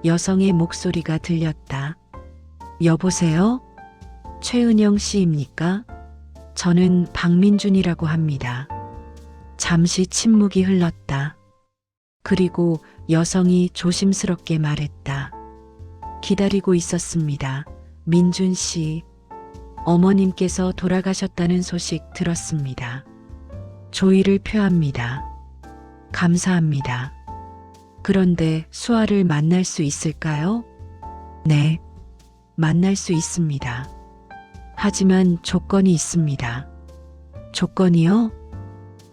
여성의 목소리가 들렸다. 여보세요? 최은영 씨입니까? 저는 박민준이라고 합니다. 잠시 침묵이 흘렀다. 그리고 여성이 조심스럽게 말했다. 기다리고 있었습니다. 민준 씨. 어머님께서 돌아가셨다는 소식 들었습니다. 조의를 표합니다. 감사합니다. 그런데 수아를 만날 수 있을까요? 네, 만날 수 있습니다. 하지만 조건이 있습니다. 조건이요?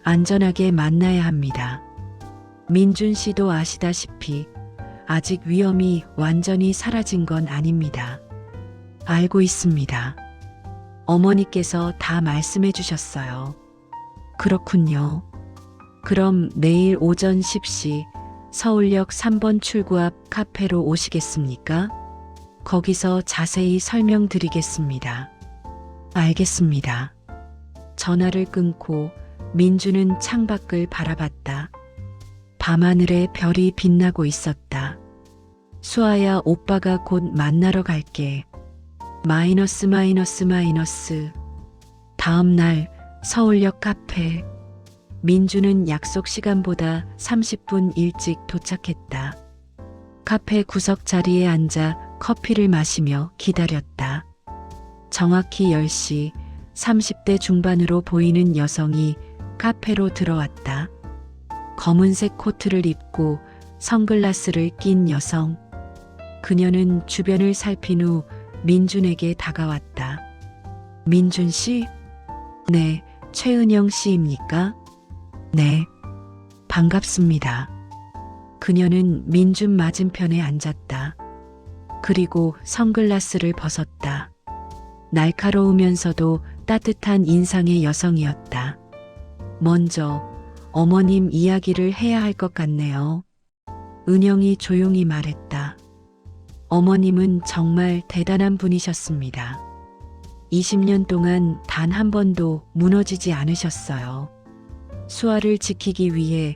안전하게 만나야 합니다. 민준 씨도 아시다시피 아직 위험이 완전히 사라진 건 아닙니다. 알고 있습니다. 어머니께서 다 말씀해 주셨어요. 그렇군요. 그럼 내일 오전 10시 서울역 3번 출구 앞 카페로 오시겠습니까? 거기서 자세히 설명드리겠습니다. 알겠습니다. 전화를 끊고 민주는 창밖을 바라봤다. 밤하늘에 별이 빛나고 있었다. 수아야, 오빠가 곧 만나러 갈게. 마이너스. 다음 날 서울역 카페. 민주는 약속 시간보다 30분 일찍 도착했다. 카페 구석 자리에 앉아 커피를 마시며 기다렸다. 정확히 10시 30대 중반으로 보이는 여성이 카페로 들어왔다. 검은색 코트를 입고 선글라스를 낀 여성. 그녀는 주변을 살핀 후 민준에게 다가왔다. 민준 씨? 네, 최은영 씨입니까? 네, 반갑습니다. 그녀는 민준 맞은편에 앉았다. 그리고 선글라스를 벗었다. 날카로우면서도 따뜻한 인상의 여성이었다. 먼저 어머님 이야기를 해야 할 것 같네요. 은영이 조용히 말했다. 어머님은 정말 대단한 분이셨습니다. 20년 동안 단 한 번도 무너지지 않으셨어요. 수아를 지키기 위해,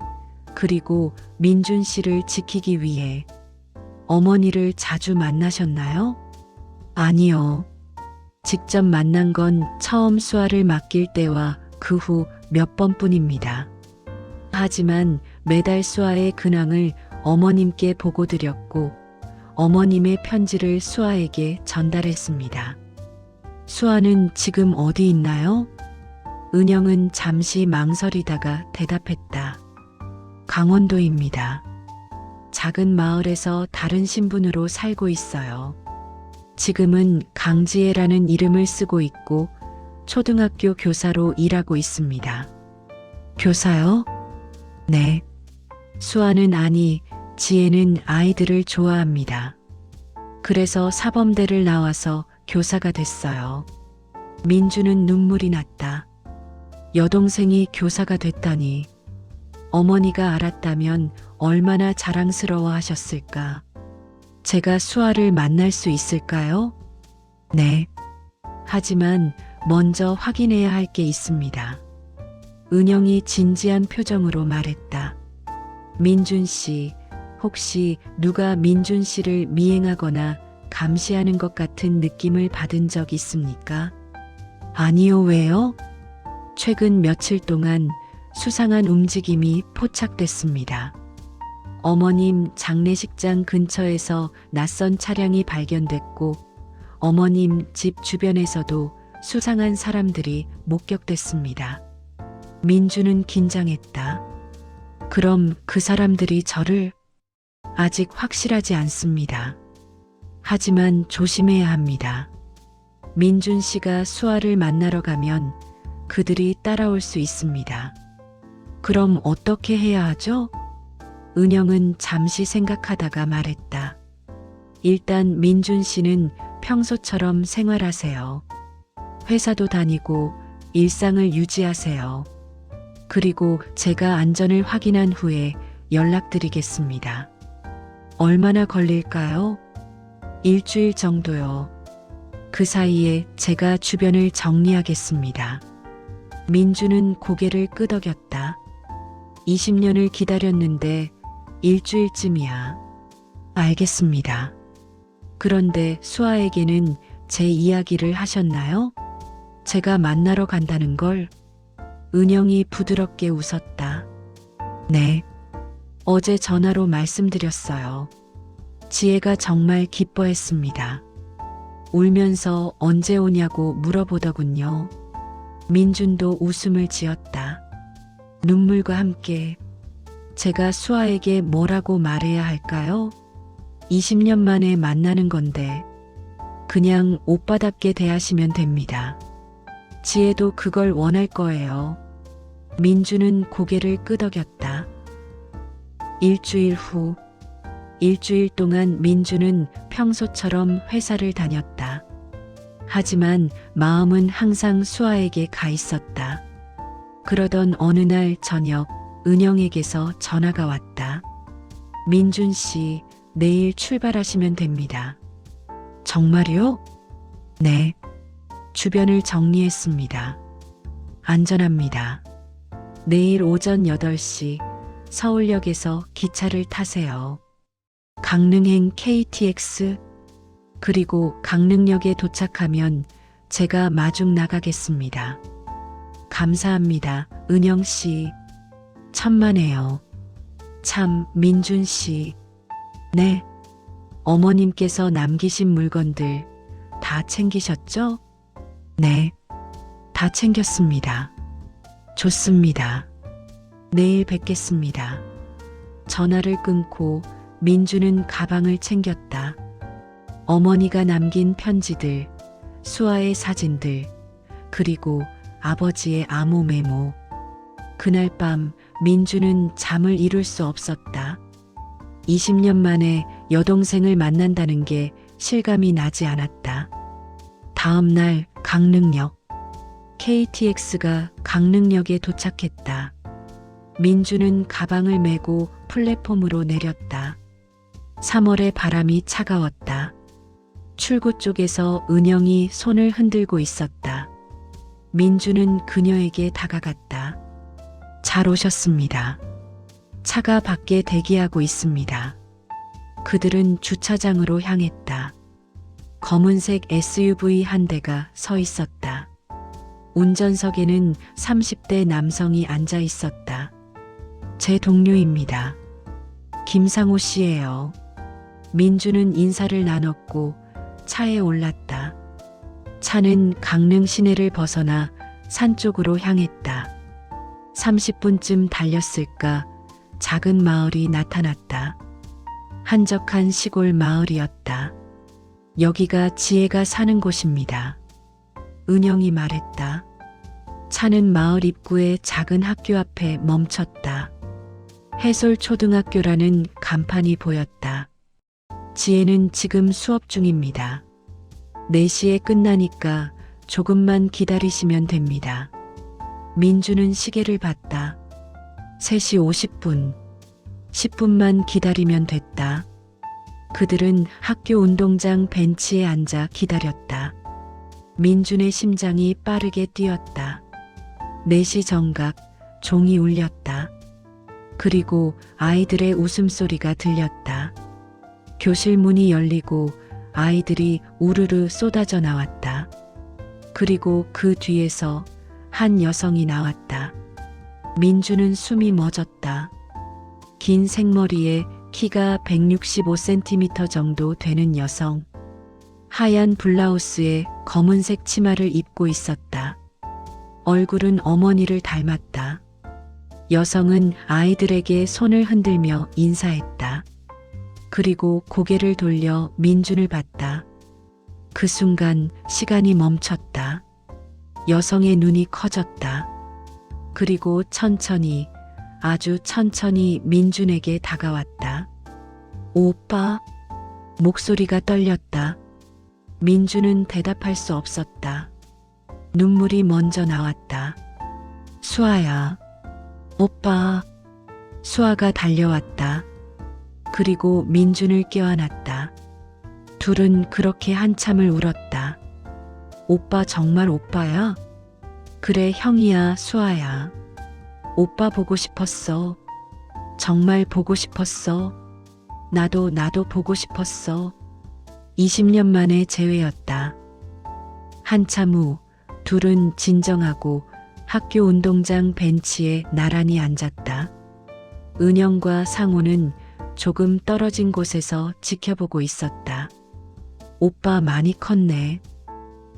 그리고 민준 씨를 지키기 위해. 어머니를 자주 만나셨나요? 아니요. 직접 만난 건 처음 수아를 맡길 때와 그 후 몇 번뿐입니다. 하지만 매달 수아의 근황을 어머님께 보고드렸고 어머님의 편지를 수아에게 전달했습니다. 수아는 지금 어디 있나요? 은영은 잠시 망설이다가 대답했다. 강원도입니다. 작은 마을에서 다른 신분으로 살고 있어요. 지금은 강지혜라는 이름을 쓰고 있고 초등학교 교사로 일하고 있습니다. 교사요? 네. 수아는 아니, 지혜는 아이들을 좋아합니다. 그래서 사범대를 나와서 교사가 됐어요. 민주는 눈물이 났다. 여동생이 교사가 됐다니. 어머니가 알았다면 얼마나 자랑스러워 하셨을까. 제가 수아를 만날 수 있을까요? 네. 하지만 먼저 확인해야 할 게 있습니다. 은영이 진지한 표정으로 말했다. 민준 씨, 혹시 누가 민준 씨를 미행하거나 감시하는 것 같은 느낌을 받은 적 있습니까? 아니요, 왜요? 최근 며칠 동안 수상한 움직임이 포착됐습니다. 어머님 장례식장 근처에서 낯선 차량이 발견됐고 어머님 집 주변에서도 수상한 사람들이 목격됐습니다. 민주는 긴장했다. 그럼 그 사람들이 저를? 아직 확실하지 않습니다. 하지만 조심해야 합니다. 민준 씨가 수아를 만나러 가면 그들이 따라올 수 있습니다. 그럼 어떻게 해야 하죠? 은영은 잠시 생각하다가 말했다. 일단 민준 씨는 평소처럼 생활하세요. 회사도 다니고 일상을 유지하세요. 그리고 제가 안전을 확인한 후에 연락드리겠습니다. 얼마나 걸릴까요? 일주일 정도요. 그 사이에 제가 주변을 정리하겠습니다. 민주는 고개를 끄덕였다. 20년을 기다렸는데 일주일쯤이야. 알겠습니다. 그런데 수아에게는 제 이야기를 하셨나요? 제가 만나러 간다는 걸? 은영이 부드럽게 웃었다. 네. 어제 전화로 말씀드렸어요. 지혜가 정말 기뻐했습니다. 울면서 언제 오냐고 물어보더군요. 민준도 웃음을 지었다. 눈물과 함께 제가 수아에게 뭐라고 말해야 할까요? 20년 만에 만나는 건데 그냥 오빠답게 대하시면 됩니다. 지혜도 그걸 원할 거예요. 민주는 고개를 끄덕였다. 일주일 후, 일주일 동안 민주는 평소처럼 회사를 다녔다. 하지만 마음은 항상 수아에게 가 있었다. 그러던 어느 날 저녁 은영에게서 전화가 왔다. 민준 씨, 내일 출발하시면 됩니다. 정말요? 네. 주변을 정리했습니다. 안전합니다. 내일 오전 8시 서울역에서 기차를 타세요. 강릉행 KTX, 그리고 강릉역에 도착하면 제가 마중 나가겠습니다. 감사합니다, 은영 씨. 천만에요. 참, 민준 씨. 네. 어머님께서 남기신 물건들 다 챙기셨죠? 네. 다 챙겼습니다. 좋습니다. 내일 뵙겠습니다. 전화를 끊고 민주는 가방을 챙겼다. 어머니가 남긴 편지들, 수아의 사진들, 그리고 아버지의 암호 메모. 그날 밤 민주는 잠을 이룰 수 없었다. 20년 만에 여동생을 만난다는 게 실감이 나지 않았다. 다음 날 강릉역. KTX가 강릉역에 도착했다. 민주는 가방을 메고 플랫폼으로 내렸다. 3월의 바람이 차가웠다. 출구 쪽에서 은영이 손을 흔들고 있었다. 민주는 그녀에게 다가갔다. 잘 오셨습니다. 차가 밖에 대기하고 있습니다. 그들은 주차장으로 향했다. 검은색 SUV 한 대가 서 있었다. 운전석에는 30대 남성이 앉아 있었다. 제 동료입니다. 김상호 씨예요. 민주는 인사를 나눴고 차에 올랐다. 차는 강릉 시내를 벗어나 산 쪽으로 향했다. 30분쯤 달렸을까 작은 마을이 나타났다. 한적한 시골 마을이었다. 여기가 지혜가 사는 곳입니다. 은영이 말했다. 차는 마을 입구의 작은 학교 앞에 멈췄다. 해솔초등학교라는 간판이 보였다. 지혜는 지금 수업 중입니다. 4시에 끝나니까 조금만 기다리시면 됩니다. 민주는 시계를 봤다. 3시 50분. 10분만 기다리면 됐다. 그들은 학교 운동장 벤치에 앉아 기다렸다. 민준의 심장이 빠르게 뛰었다. 4시 정각, 종이 울렸다. 그리고 아이들의 웃음소리가 들렸다. 교실 문이 열리고 아이들이 우르르 쏟아져 나왔다. 그리고 그 뒤에서 한 여성이 나왔다. 민주는 숨이 멎었다. 긴 생머리에 키가 165cm 정도 되는 여성. 하얀 블라우스에 검은색 치마를 입고 있었다. 얼굴은 어머니를 닮았다. 여성은 아이들에게 손을 흔들며 인사했다. 그리고 고개를 돌려 민준을 봤다. 그 순간 시간이 멈췄다. 여성의 눈이 커졌다. 그리고 천천히, 아주 천천히 민준에게 다가왔다. 오빠? 목소리가 떨렸다. 민준은 대답할 수 없었다. 눈물이 먼저 나왔다. 수아야. 오빠. 수아가 달려왔다. 그리고 민준을 껴안았다. 둘은 그렇게 한참을 울었다. 오빠 정말 오빠야? 그래 형이야 수아야. 오빠 보고 싶었어. 정말 보고 싶었어. 나도 보고 싶었어. 20년 만에 재회였다. 한참 후 둘은 진정하고 학교 운동장 벤치에 나란히 앉았다. 은영과 상호는 조금 떨어진 곳에서 지켜보고 있었다. 오빠 많이 컸네.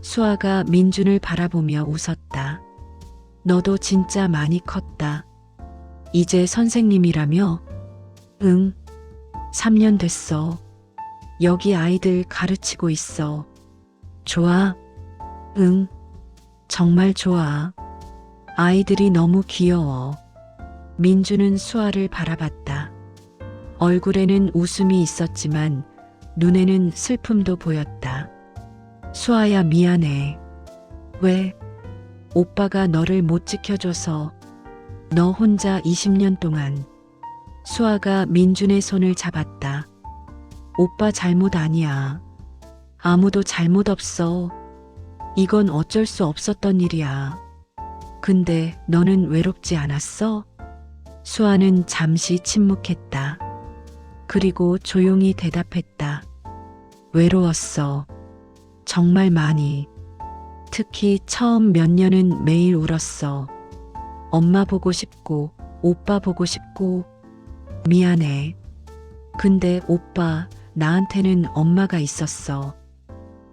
수아가 민준을 바라보며 웃었다. 너도 진짜 많이 컸다. 이제 선생님이라며? 응. 3년 됐어. 여기 아이들 가르치고 있어. 좋아? 응. 정말 좋아. 아이들이 너무 귀여워. 민주는 수아를 바라봤다. 얼굴에는 웃음이 있었지만 눈에는 슬픔도 보였다. 수아야 미안해. 왜? 오빠가 너를 못 지켜줘서 너 혼자 20년 동안. 수아가 민준의 손을 잡았다. 오빠 잘못 아니야. 아무도 잘못 없어. 이건 어쩔 수 없었던 일이야. 근데 너는 외롭지 않았어? 수아는 잠시 침묵했다. 그리고 조용히 대답했다. 외로웠어. 정말 많이. 특히 처음 몇 년은 매일 울었어. 엄마 보고 싶고, 오빠 보고 싶고, 미안해. 근데 오빠, 나한테는 엄마가 있었어.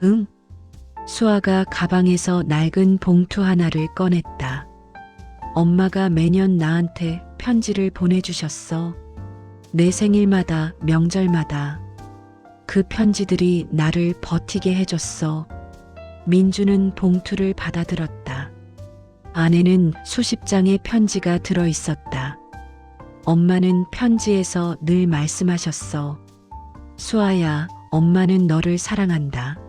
응? 수아가 가방에서 낡은 봉투 하나를 꺼냈다. 엄마가 매년 나한테 편지를 보내주셨어. 내 생일마다, 명절마다. 그 편지들이 나를 버티게 해줬어. 민주는 봉투를 받아들었다. 안에는 수십 장의 편지가 들어 있었다. 엄마는 편지에서 늘 말씀하셨어. 수아야, 엄마는 너를 사랑한다.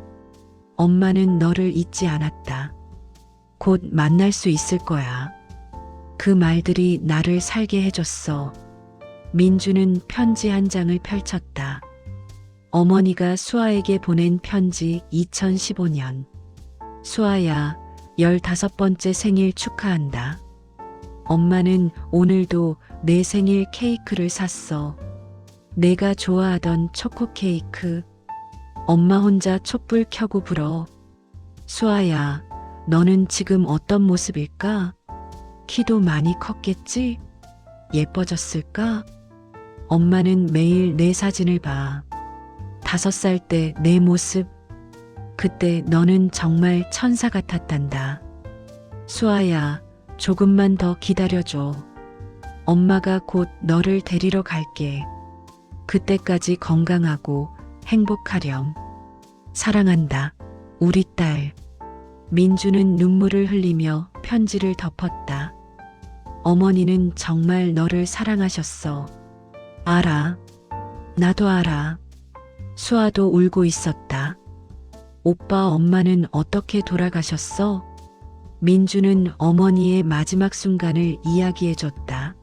엄마는 너를 잊지 않았다. 곧 만날 수 있을 거야. 그 말들이 나를 살게 해줬어. 민주는 편지 한 장을 펼쳤다. 어머니가 수아에게 보낸 편지 2015년. 수아야, 15번째 생일 축하한다. 엄마는 오늘도 내 생일 케이크를 샀어. 내가 좋아하던 초코 케이크. 엄마 혼자 촛불 켜고 불어. 수아야, 너는 지금 어떤 모습일까? 키도 많이 컸겠지? 예뻐졌을까? 엄마는 매일 내 사진을 봐. 5살 때 내 모습. 그때 너는 정말 천사 같았단다. 수아야, 조금만 더 기다려줘. 엄마가 곧 너를 데리러 갈게. 그때까지 건강하고 행복하렴. 사랑한다. 우리 딸. 민주는 눈물을 흘리며 편지를 덮었다. 어머니는 정말 너를 사랑하셨어. 알아. 나도 알아. 수아도 울고 있었다. 오빠 엄마는 어떻게 돌아가셨어? 민주는 어머니의 마지막 순간을 이야기해줬다.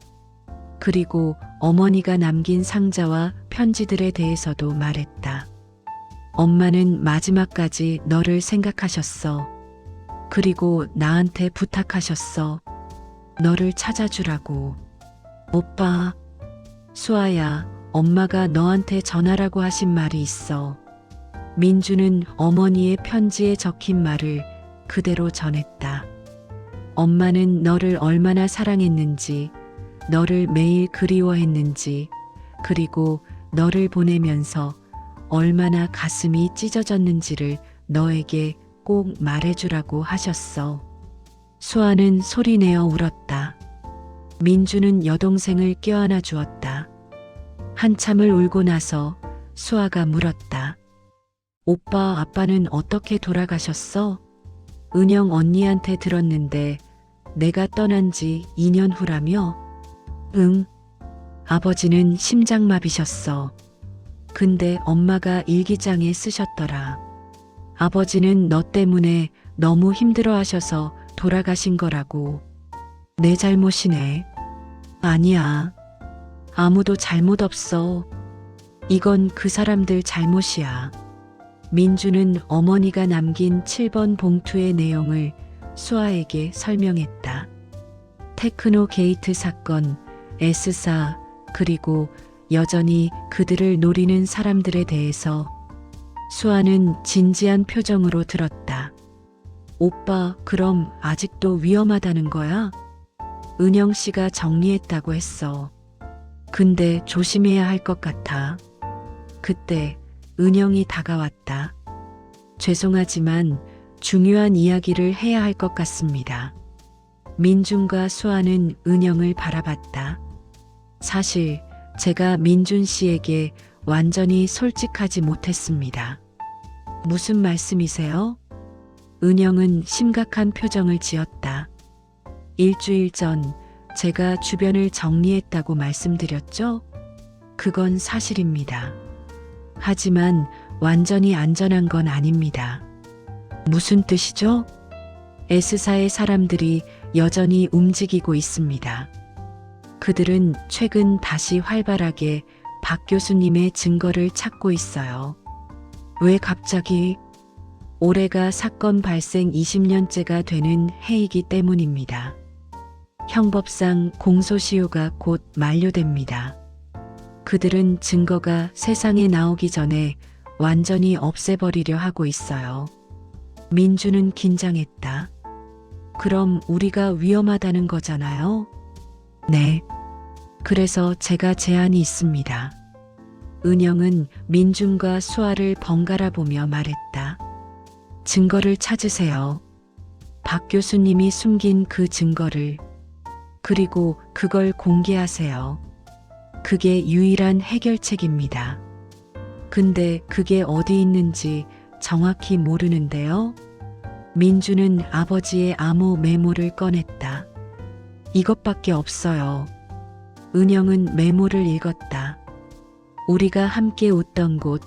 그리고 어머니가 남긴 상자와 편지들에 대해서도 말했다. 엄마는 마지막까지 너를 생각하셨어. 그리고 나한테 부탁하셨어. 너를 찾아주라고. 오빠. 수아야, 엄마가 너한테 전하라고 하신 말이 있어. 민주는 어머니의 편지에 적힌 말을 그대로 전했다. 엄마는 너를 얼마나 사랑했는지, 너를 매일 그리워했는지, 그리고 너를 보내면서 얼마나 가슴이 찢어졌는지를 너에게 꼭 말해주라고 하셨어. 수아는 소리내어 울었다. 민주는 여동생을 껴안아 주었다. 한참을 울고 나서 수아가 물었다. 오빠 아빠는 어떻게 돌아가셨어? 은영 언니한테 들었는데 내가 떠난 지 2년 후라며? 응. 아버지는 심장마비셨어. 근데 엄마가 일기장에 쓰셨더라. 아버지는 너 때문에 너무 힘들어 하셔서 돌아가신 거라고. 내 잘못이네. 아니야. 아무도 잘못 없어. 이건 그 사람들 잘못이야. 민주는 어머니가 남긴 7번 봉투의 내용을 수아에게 설명했다. 테크노 게이트 사건, S사, 그리고 여전히 그들을 노리는 사람들에 대해서. 수아는 진지한 표정으로 들었다. 오빠, 그럼 아직도 위험하다는 거야? 은영 씨가 정리했다고 했어. 근데 조심해야 할 것 같아. 그때 은영이 다가왔다. 죄송하지만 중요한 이야기를 해야 할 것 같습니다. 민준과 수아는 은영을 바라봤다. 사실 제가 민준 씨에게 완전히 솔직하지 못했습니다. 무슨 말씀이세요? 은영은 심각한 표정을 지었다. 일주일 전 제가 주변을 정리했다고 말씀드렸죠? 그건 사실입니다. 하지만 완전히 안전한 건 아닙니다. 무슨 뜻이죠? S사의 사람들이 여전히 움직이고 있습니다. 그들은 최근 다시 활발하게 박 교수님의 증거를 찾고 있어요. 왜 갑자기? 올해가 사건 발생 20년째가 되는 해이기 때문입니다. 형법상 공소시효가 곧 만료됩니다. 그들은 증거가 세상에 나오기 전에 완전히 없애버리려 하고 있어요. 민주는 긴장했다. 그럼 우리가 위험하다는 거잖아요? 네. 그래서 제가 제안이 있습니다. 은영은 민준과 수아를 번갈아 보며 말했다. 증거를 찾으세요. 박 교수님이 숨긴 그 증거를. 그리고 그걸 공개하세요. 그게 유일한 해결책입니다. 근데 그게 어디 있는지 정확히 모르는데요. 민주는 아버지의 암호 메모를 꺼냈다. 이것밖에 없어요. 은영은 메모를 읽었다. 우리가 함께 웃던 곳,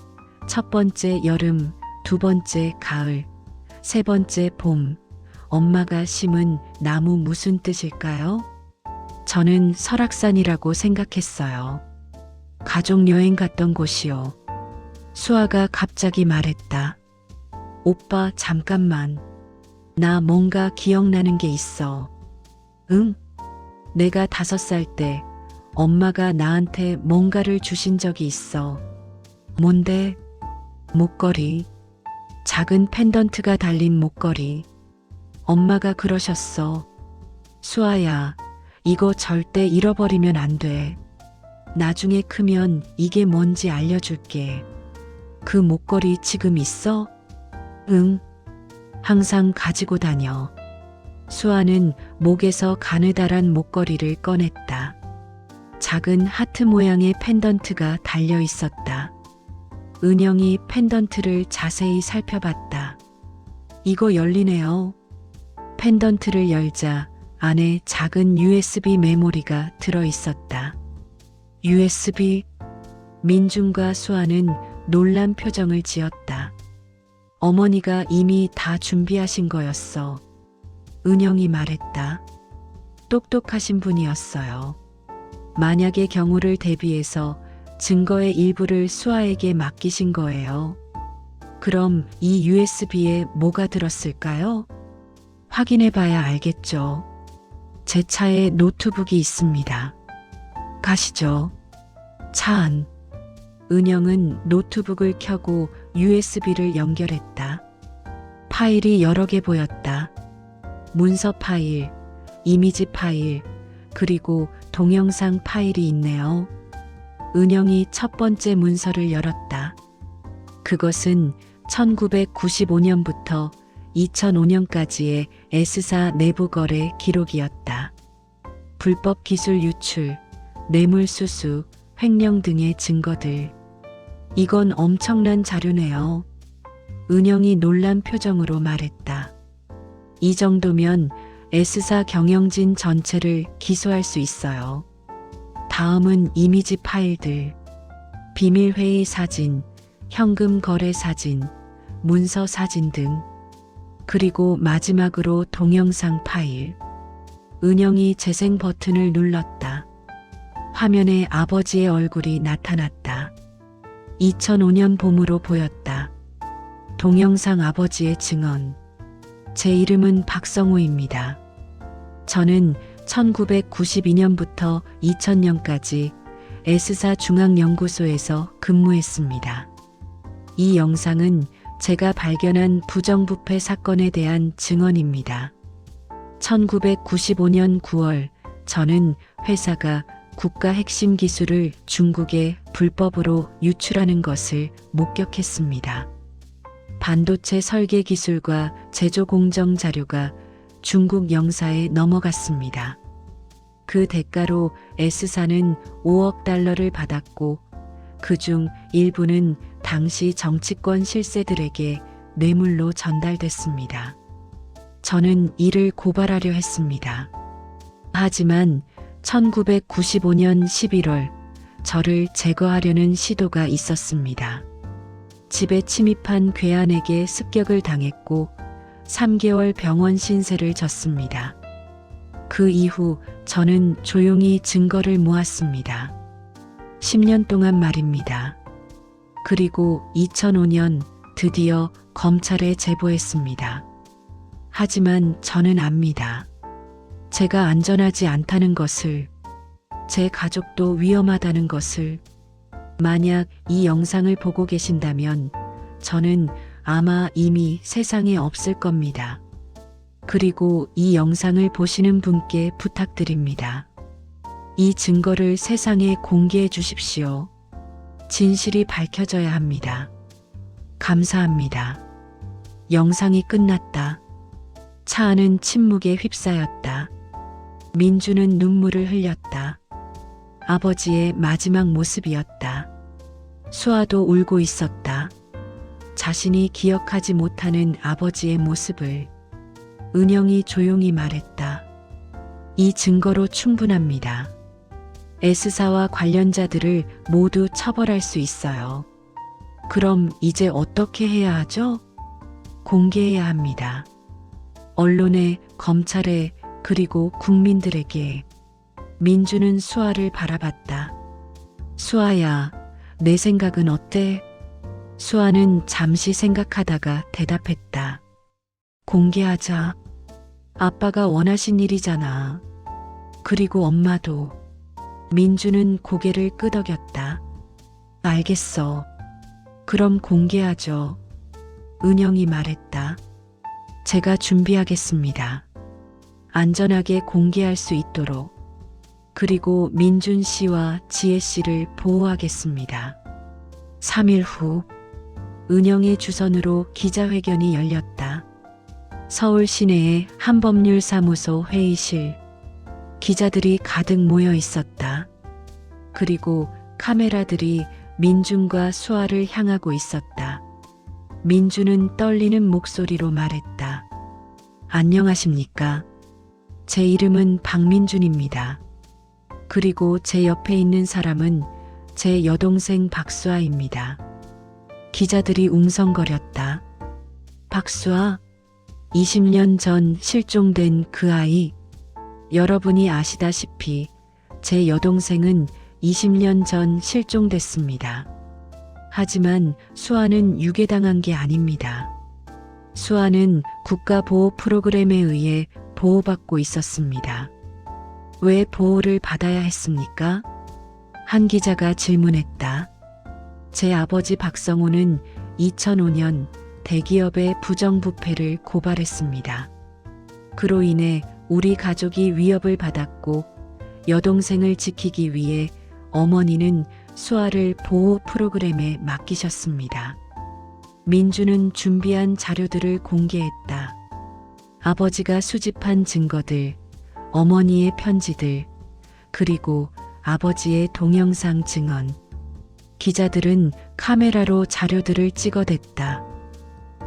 첫 번째 여름, 두 번째 가을, 세 번째 봄, 엄마가 심은 나무 무슨 뜻일까요? 저는 설악산이라고 생각했어요. 가족 여행 갔던 곳이요. 수아가 갑자기 말했다. 오빠 잠깐만. 나 뭔가 기억나는 게 있어. 응? 내가 5살 때 엄마가 나한테 뭔가를 주신 적이 있어. 뭔데? 목걸이. 작은 펜던트가 달린 목걸이. 엄마가 그러셨어. 수아야, 이거 절대 잃어버리면 안 돼. 나중에 크면 이게 뭔지 알려줄게. 그 목걸이 지금 있어? 응. 항상 가지고 다녀. 수아는 목에서 가느다란 목걸이를 꺼냈다. 작은 하트 모양의 펜던트가 달려 있었다. 은영이 펜던트를 자세히 살펴봤다. 이거 열리네요. 펜던트를 열자 안에 작은 USB 메모리가 들어 있었다. USB? 민준과 수아는 놀란 표정을 지었다. 어머니가 이미 다 준비하신 거였어. 은영이 말했다. 똑똑하신 분이었어요. 만약의 경우를 대비해서 증거의 일부를 수아에게 맡기신 거예요. 그럼 이 USB에 뭐가 들었을까요? 확인해 봐야 알겠죠. 제 차에 노트북이 있습니다. 가시죠. 차 안. 은영은 노트북을 켜고 USB를 연결했다. 파일이 여러 개 보였다. 문서 파일, 이미지 파일, 그리고 동영상 파일이 있네요. 은영이 첫 번째 문서를 열었다. 그것은 1995년부터 2005년까지의 S사 내부 거래 기록이었다. 불법 기술 유출, 뇌물 수수, 횡령 등의 증거들. 이건 엄청난 자료네요. 은영이 놀란 표정으로 말했다. 이 정도면 S사 경영진 전체를 기소할 수 있어요. 다음은 이미지 파일들, 비밀회의 사진, 현금 거래 사진, 문서 사진 등. 그리고 마지막으로 동영상 파일. 은영이 재생 버튼을 눌렀다. 화면에 아버지의 얼굴이 나타났다. 2005년 봄으로 보였다. 동영상 아버지의 증언. 제 이름은 박성우입니다. 저는 1992년부터 2000년까지 S사 중앙연구소에서 근무했습니다. 이 영상은 제가 발견한 부정부패 사건에 대한 증언입니다. 1995년 9월 저는 회사가 국가 핵심 기술을 중국에 불법으로 유출하는 것을 목격했습니다. 반도체 설계 기술과 제조 공정 자료가 중국 영사에 넘어갔습니다. 그 대가로 S사는 5억 달러를 받았고 그중 일부는 당시 정치권 실세들에게 뇌물로 전달됐습니다. 저는 이를 고발하려 했습니다. 하지만 1995년 11월 저를 제거하려는 시도가 있었습니다. 집에 침입한 괴한에게 습격을 당했고 3개월 병원 신세를 졌습니다. 그 이후 저는 조용히 증거를 모았습니다. 10년 동안 말입니다. 그리고 2005년 드디어 검찰에 제보했습니다. 하지만 저는 압니다. 제가 안전하지 않다는 것을, 제 가족도 위험하다는 것을. 만약 이 영상을 보고 계신다면 저는 아마 이미 세상에 없을 겁니다. 그리고 이 영상을 보시는 분께 부탁드립니다. 이 증거를 세상에 공개해 주십시오. 진실이 밝혀져야 합니다. 감사합니다. 영상이 끝났다. 차 안은 침묵에 휩싸였다. 민주는 눈물을 흘렸다. 아버지의 마지막 모습이었다. 수아도 울고 있었다. 자신이 기억하지 못하는 아버지의 모습을. 은영이 조용히 말했다. 이 증거로 충분합니다. S사와 관련자들을 모두 처벌할 수 있어요. 그럼 이제 어떻게 해야 하죠? 공개해야 합니다. 언론에, 검찰에, 그리고 국민들에게. 민주는 수아를 바라봤다. 수아야, 내 생각은 어때? 수아는 잠시 생각하다가 대답했다. 공개하자. 아빠가 원하신 일이잖아. 그리고 엄마도. 민주는 고개를 끄덕였다. 알겠어. 그럼 공개하죠. 은영이 말했다. 제가 준비하겠습니다. 안전하게 공개할 수 있도록. 그리고 민준 씨와 지혜 씨를 보호하겠습니다. 3일 후, 은영의 주선으로 기자회견이 열렸다. 서울 시내의 한법률사무소 회의실. 기자들이 가득 모여 있었다. 그리고 카메라들이 민준과 수아를 향하고 있었다. 민준은 떨리는 목소리로 말했다. 안녕하십니까? 제 이름은 박민준입니다. 그리고 제 옆에 있는 사람은 제 여동생 박수아입니다. 기자들이 웅성거렸다. 박수아, 20년 전 실종된 그 아이. 여러분이 아시다시피 제 여동생은 20년 전 실종됐습니다. 하지만 수아는 유괴당한 게 아닙니다. 수아는 국가보호 프로그램에 의해 보호받고 있었습니다. 왜 보호를 받아야 했습니까? 한 기자가 질문했다. 제 아버지 박성호는 2005년 대기업의 부정부패를 고발했습니다. 그로 인해 우리 가족이 위협을 받았고 여동생을 지키기 위해 어머니는 수아를 보호 프로그램에 맡기셨습니다. 민주는 준비한 자료들을 공개했다. 아버지가 수집한 증거들, 어머니의 편지들, 그리고 아버지의 동영상 증언. 기자들은 카메라로 자료들을 찍어댔다.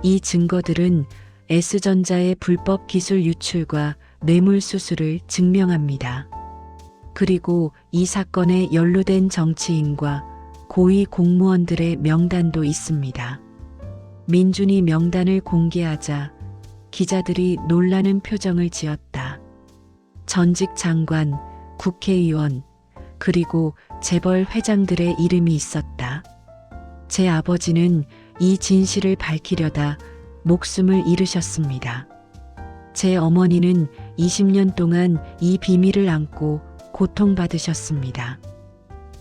이 증거들은 S전자의 불법 기술 유출과 뇌물수수를 증명합니다. 그리고 이 사건에 연루된 정치인과 고위 공무원들의 명단도 있습니다. 민준이 명단을 공개하자 기자들이 놀라는 표정을 지었다. 전직 장관, 국회의원, 그리고 재벌 회장들의 이름이 있었다. 제 아버지는 이 진실을 밝히려다 목숨을 잃으셨습니다. 제 어머니는 20년 동안 이 비밀을 안고 고통받으셨습니다.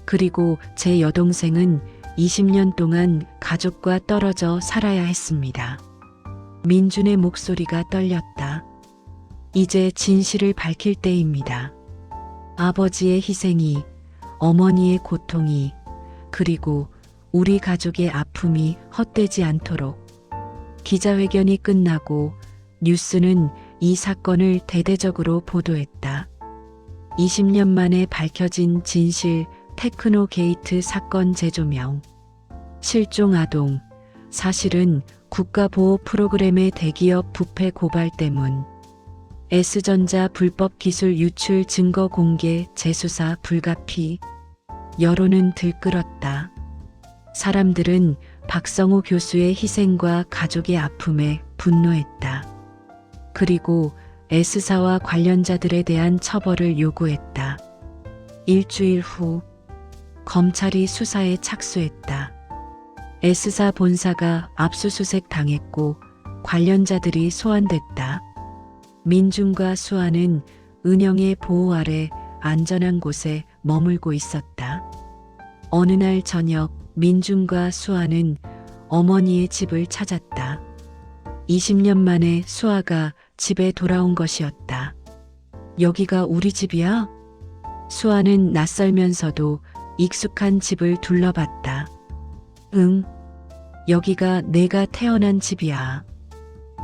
그리고 제 여동생은 20년 동안 가족과 떨어져 살아야 했습니다. 민준의 목소리가 떨렸다. 이제 진실을 밝힐 때입니다. 아버지의 희생이, 어머니의 고통이, 그리고 우리 가족의 아픔이 헛되지 않도록. 기자회견이 끝나고 뉴스는 이 사건을 대대적으로 보도했다. 20년 만에 밝혀진 진실 테크노 게이트 사건 재조명. 실종 아동. 사실은 국가보호 프로그램의 대기업 부패 고발 때문. S전자 불법 기술 유출 증거 공개 재수사 불가피. 여론은 들끓었다. 사람들은 박성호 교수의 희생과 가족의 아픔에 분노했다. 그리고 S사와 관련자들에 대한 처벌을 요구했다. 일주일 후 검찰이 수사에 착수했다. S사 본사가 압수수색 당했고 관련자들이 소환됐다. 민준과 수아는 은영의 보호 아래 안전한 곳에 머물고 있었다. 어느 날 저녁 민준과 수아는 어머니의 집을 찾았다. 20년 만에 수아가 집에 돌아온 것이었다. 여기가 우리 집이야? 수아는 낯설면서도 익숙한 집을 둘러봤다. 응, 여기가 내가 태어난 집이야.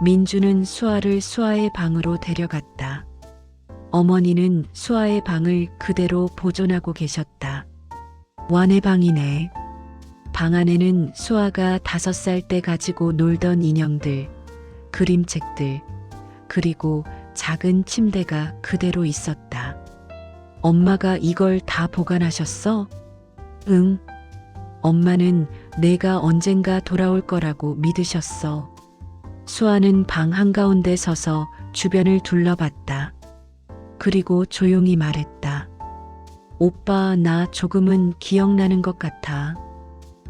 민주는 수아를 수아의 방으로 데려갔다. 어머니는 수아의 방을 그대로 보존하고 계셨다. 완의 방이네. 방 안에는 수아가 5살 때 가지고 놀던 인형들, 그림책들, 그리고 작은 침대가 그대로 있었다. 엄마가 이걸 다 보관하셨어? 응. 엄마는 내가 언젠가 돌아올 거라고 믿으셨어. 수아는 방 한가운데 서서 주변을 둘러봤다. 그리고 조용히 말했다. 오빠, 나 조금은 기억나는 것 같아.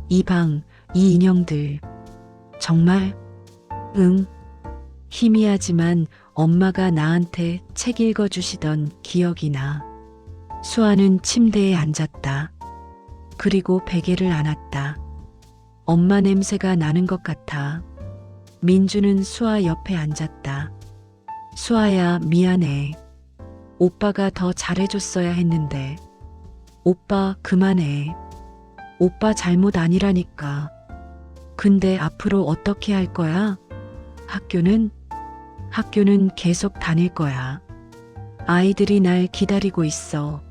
이 방, 이 인형들. 정말? 응. 희미하지만 엄마가 나한테 책 읽어주시던 기억이 나. 수아는 침대에 앉았다. 그리고 베개를 안았다. 엄마 냄새가 나는 것 같아. 민주는 수아 옆에 앉았다. 수아야, 미안해. 오빠가 더 잘해줬어야 했는데. 오빠, 그만해. 오빠 잘못 아니라니까. 근데 앞으로 어떻게 할 거야? 학교는? 학교는 계속 다닐 거야. 아이들이 날 기다리고 있어.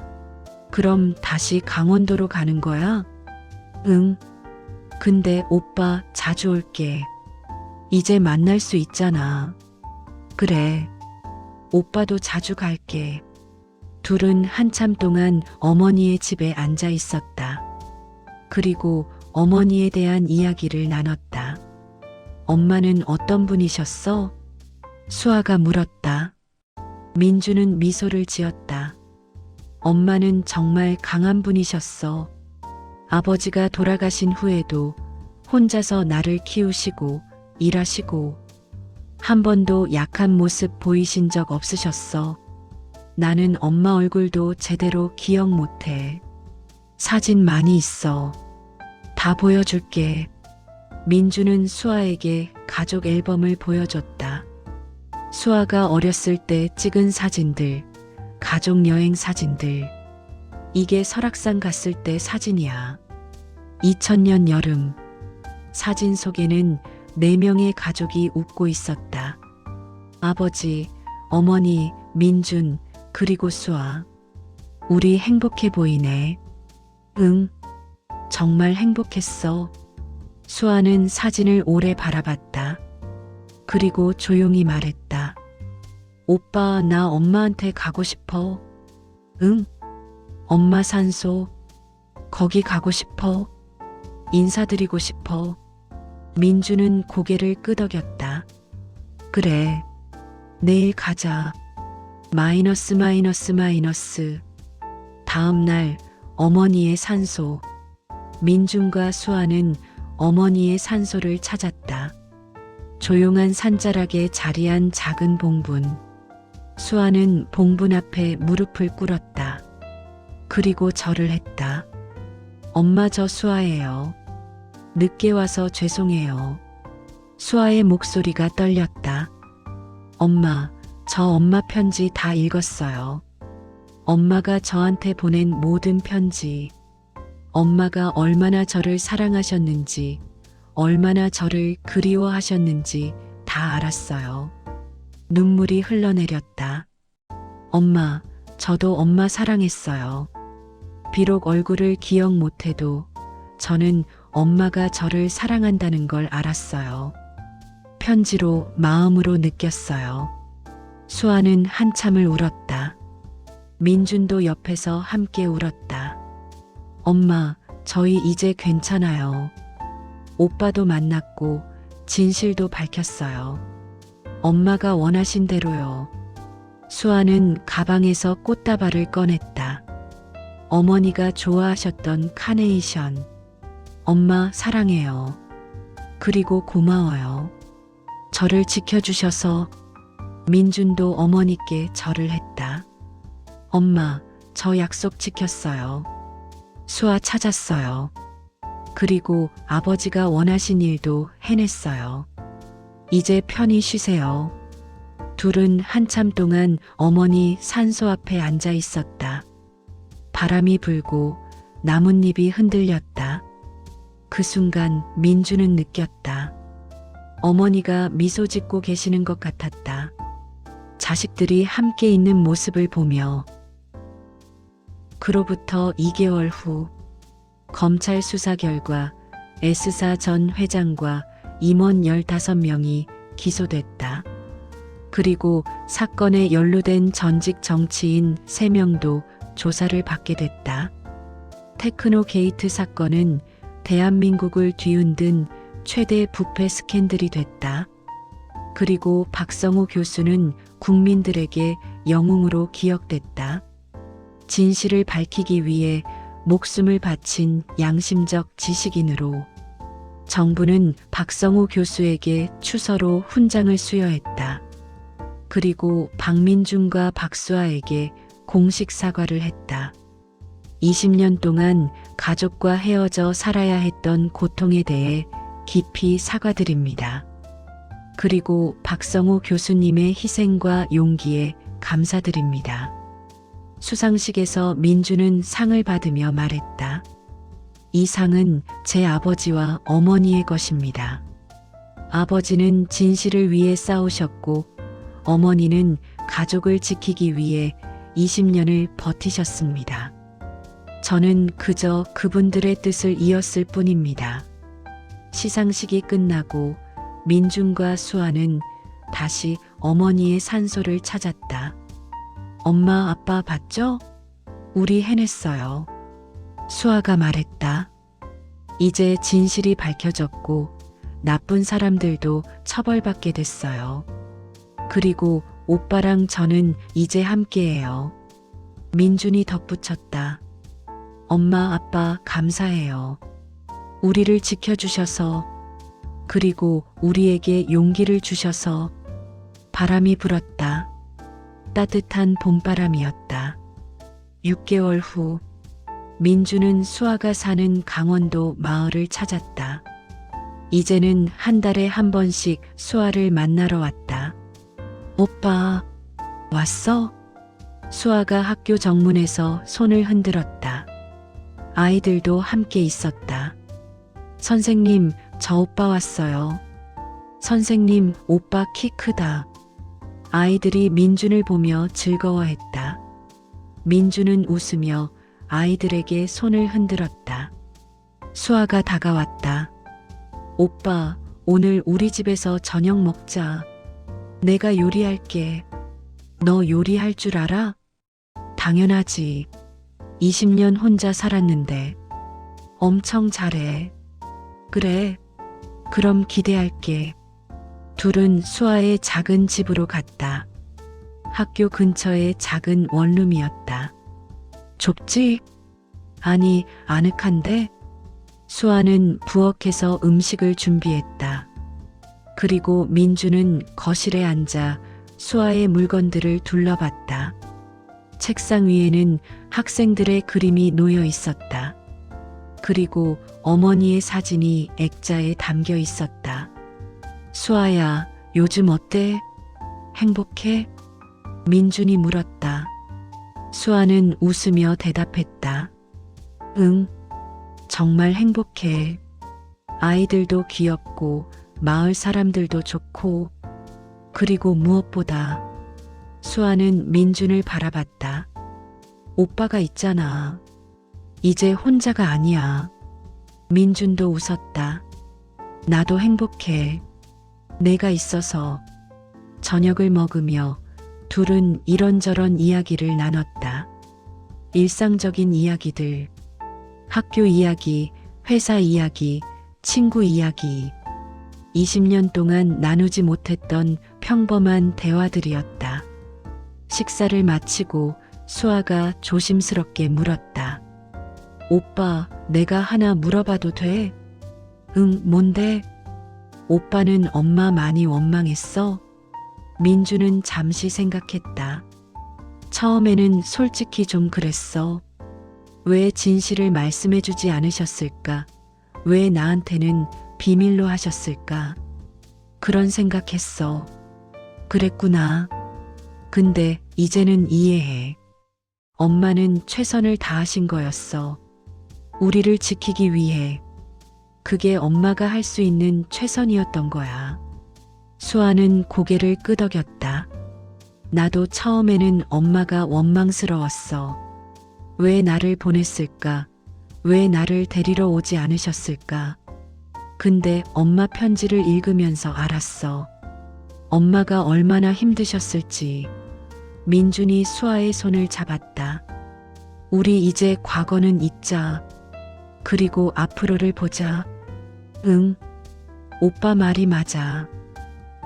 그럼 다시 강원도로 가는 거야? 응. 근데 오빠 자주 올게. 이제 만날 수 있잖아. 그래. 오빠도 자주 갈게. 둘은 한참 동안 어머니의 집에 앉아 있었다. 그리고 어머니에 대한 이야기를 나눴다. 엄마는 어떤 분이셨어? 수아가 물었다. 민주는 미소를 지었다. 엄마는 정말 강한 분이셨어. 아버지가 돌아가신 후에도 혼자서 나를 키우시고 일하시고 한 번도 약한 모습 보이신 적 없으셨어. 나는 엄마 얼굴도 제대로 기억 못해. 사진 많이 있어. 다 보여줄게. 민주는 수아에게 가족 앨범을 보여줬다. 수아가 어렸을 때 찍은 사진들, 가족 여행 사진들. 이게 설악산 갔을 때 사진이야. 2000년 여름. 사진 속에는 4명의 가족이 웃고 있었다. 아버지, 어머니, 민준, 그리고 수아. 우리 행복해 보이네. 응, 정말 행복했어. 수아는 사진을 오래 바라봤다. 그리고 조용히 말했다. 오빠, 나 엄마한테 가고 싶어. 응, 엄마 산소. 거기 가고 싶어. 인사드리고 싶어. 민주는 고개를 끄덕였다. 그래, 내일 가자. 마이너스 마이너스 마이너스. 다음 날 어머니의 산소. 민준과 수아는 어머니의 산소를 찾았다. 조용한 산자락에 자리한 작은 봉분. 수아는 봉분 앞에 무릎을 꿇었다. 그리고 절을 했다. 엄마, 저 수아예요. 늦게 와서 죄송해요. 수아의 목소리가 떨렸다. 엄마, 저 엄마 편지 다 읽었어요. 엄마가 저한테 보낸 모든 편지. 엄마가 얼마나 저를 사랑하셨는지, 얼마나 저를 그리워하셨는지 다 알았어요. 눈물이 흘러내렸다. 엄마, 저도 엄마 사랑했어요. 비록 얼굴을 기억 못해도 저는 엄마가 저를 사랑한다는 걸 알았어요. 편지로 마음으로 느꼈어요. 수아는 한참을 울었다. 민준도 옆에서 함께 울었다. 엄마, 저희 이제 괜찮아요. 오빠도 만났고 진실도 밝혔어요. 엄마가 원하신 대로요. 수아는 가방에서 꽃다발을 꺼냈다. 어머니가 좋아하셨던 카네이션. 엄마 사랑해요. 그리고 고마워요. 저를 지켜주셔서. 민준도 어머니께 절을 했다. 엄마, 저 약속 지켰어요. 수아 찾았어요. 그리고 아버지가 원하신 일도 해냈어요. 이제 편히 쉬세요. 둘은 한참 동안 어머니 산소 앞에 앉아 있었다. 바람이 불고 나뭇잎이 흔들렸다. 그 순간 민주는 느꼈다. 어머니가 미소 짓고 계시는 것 같았다. 자식들이 함께 있는 모습을 보며. 그로부터 2개월 후 검찰 수사 결과 S사 전 회장과 임원 15명이 기소됐다. 그리고 사건에 연루된 전직 정치인 3명도 조사를 받게 됐다. 테크노 게이트 사건은 대한민국을 뒤흔든 최대 부패 스캔들이 됐다. 그리고 박성호 교수는 국민들에게 영웅으로 기억됐다. 진실을 밝히기 위해 목숨을 바친 양심적 지식인으로 정부는 박성호 교수에게 추서로 훈장을 수여했다. 그리고 박민준과 박수아에게 공식 사과를 했다. 20년 동안 가족과 헤어져 살아야 했던 고통에 대해 깊이 사과드립니다. 그리고 박성호 교수님의 희생과 용기에 감사드립니다. 수상식에서 민주는 상을 받으며 말했다. 이 상은 제 아버지와 어머니의 것입니다. 아버지는 진실을 위해 싸우셨고 어머니는 가족을 지키기 위해 20년을 버티셨습니다. 저는 그저 그분들의 뜻을 이었을 뿐입니다. 시상식이 끝나고 민준과 수아는 다시 어머니의 산소를 찾았다. 엄마, 아빠 봤죠? 우리 해냈어요. 수아가 말했다. 이제 진실이 밝혀졌고 나쁜 사람들도 처벌받게 됐어요. 그리고 오빠랑 저는 이제 함께해요. 민준이 덧붙였다. 엄마, 아빠 감사해요. 우리를 지켜주셔서, 그리고 우리에게 용기를 주셔서. 바람이 불었다. 따뜻한 봄바람이었다. 6개월 후 민주는 수아가 사는 강원도 마을을 찾았다. 이제는 한 달에 한 번씩 수아를 만나러 왔다. 오빠, 왔어? 수아가 학교 정문에서 손을 흔들었다. 아이들도 함께 있었다. 선생님, 저 오빠 왔어요. 선생님, 오빠 키 크다. 아이들이 민준을 보며 즐거워했다. 민준은 웃으며 아이들에게 손을 흔들었다. 수아가 다가왔다. 오빠, 오늘 우리 집에서 저녁 먹자. 내가 요리할게. 너 요리할 줄 알아? 당연하지. 20년 혼자 살았는데. 엄청 잘해. 그래. 그럼 기대할게. 둘은 수아의 작은 집으로 갔다. 학교 근처의 작은 원룸이었다. 좁지? 아니, 아늑한데? 수아는 부엌에서 음식을 준비했다. 그리고 민주는 거실에 앉아 수아의 물건들을 둘러봤다. 책상 위에는 학생들의 그림이 놓여 있었다. 그리고 어머니의 사진이 액자에 담겨 있었다. 수아야, 요즘 어때? 행복해? 민준이 물었다. 수아는 웃으며 대답했다. 응, 정말 행복해. 아이들도 귀엽고 마을 사람들도 좋고, 그리고 무엇보다 수아는 민준을 바라봤다. 오빠가 있잖아. 이제 혼자가 아니야. 민준도 웃었다. 나도 행복해. 내가 있어서. 저녁을 먹으며 둘은 이런저런 이야기를 나눴다. 일상적인 이야기들, 학교 이야기, 회사 이야기, 친구 이야기. 20년 동안 나누지 못했던 평범한 대화들이었다. 식사를 마치고 수아가 조심스럽게 물었다. 오빠, 내가 하나 물어봐도 돼? 응, 뭔데? 오빠는 엄마 많이 원망했어? 민주는 잠시 생각했다. 처음에는 솔직히 좀 그랬어. 왜 진실을 말씀해주지 않으셨을까? 왜 나한테는 비밀로 하셨을까? 그런 생각했어. 그랬구나. 근데 이제는 이해해. 엄마는 최선을 다하신 거였어. 우리를 지키기 위해. 그게 엄마가 할 수 있는 최선이었던 거야. 수아는 고개를 끄덕였다. 나도 처음에는 엄마가 원망스러웠어. 왜 나를 보냈을까? 왜 나를 데리러 오지 않으셨을까? 근데 엄마 편지를 읽으면서 알았어. 엄마가 얼마나 힘드셨을지. 민준이 수아의 손을 잡았다. 우리 이제 과거는 잊자. 그리고 앞으로를 보자. 응. 오빠 말이 맞아.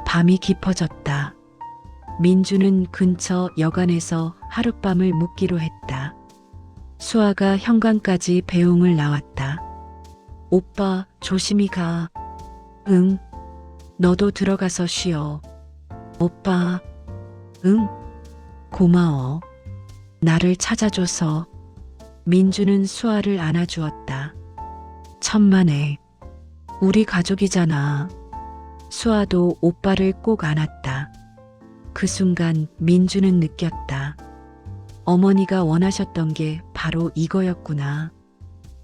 밤이 깊어졌다. 민주는 근처 여관에서 하룻밤을 묵기로 했다. 수아가 현관까지 배웅을 나왔다. 오빠, 조심히 가. 응. 너도 들어가서 쉬어. 오빠. 응. 고마워. 나를 찾아줘서. 민주는 수아를 안아주었다. 천만에. 우리 가족이잖아. 수아도 오빠를 꼭 안았다. 그 순간 민주는 느꼈다. 어머니가 원하셨던 게 바로 이거였구나.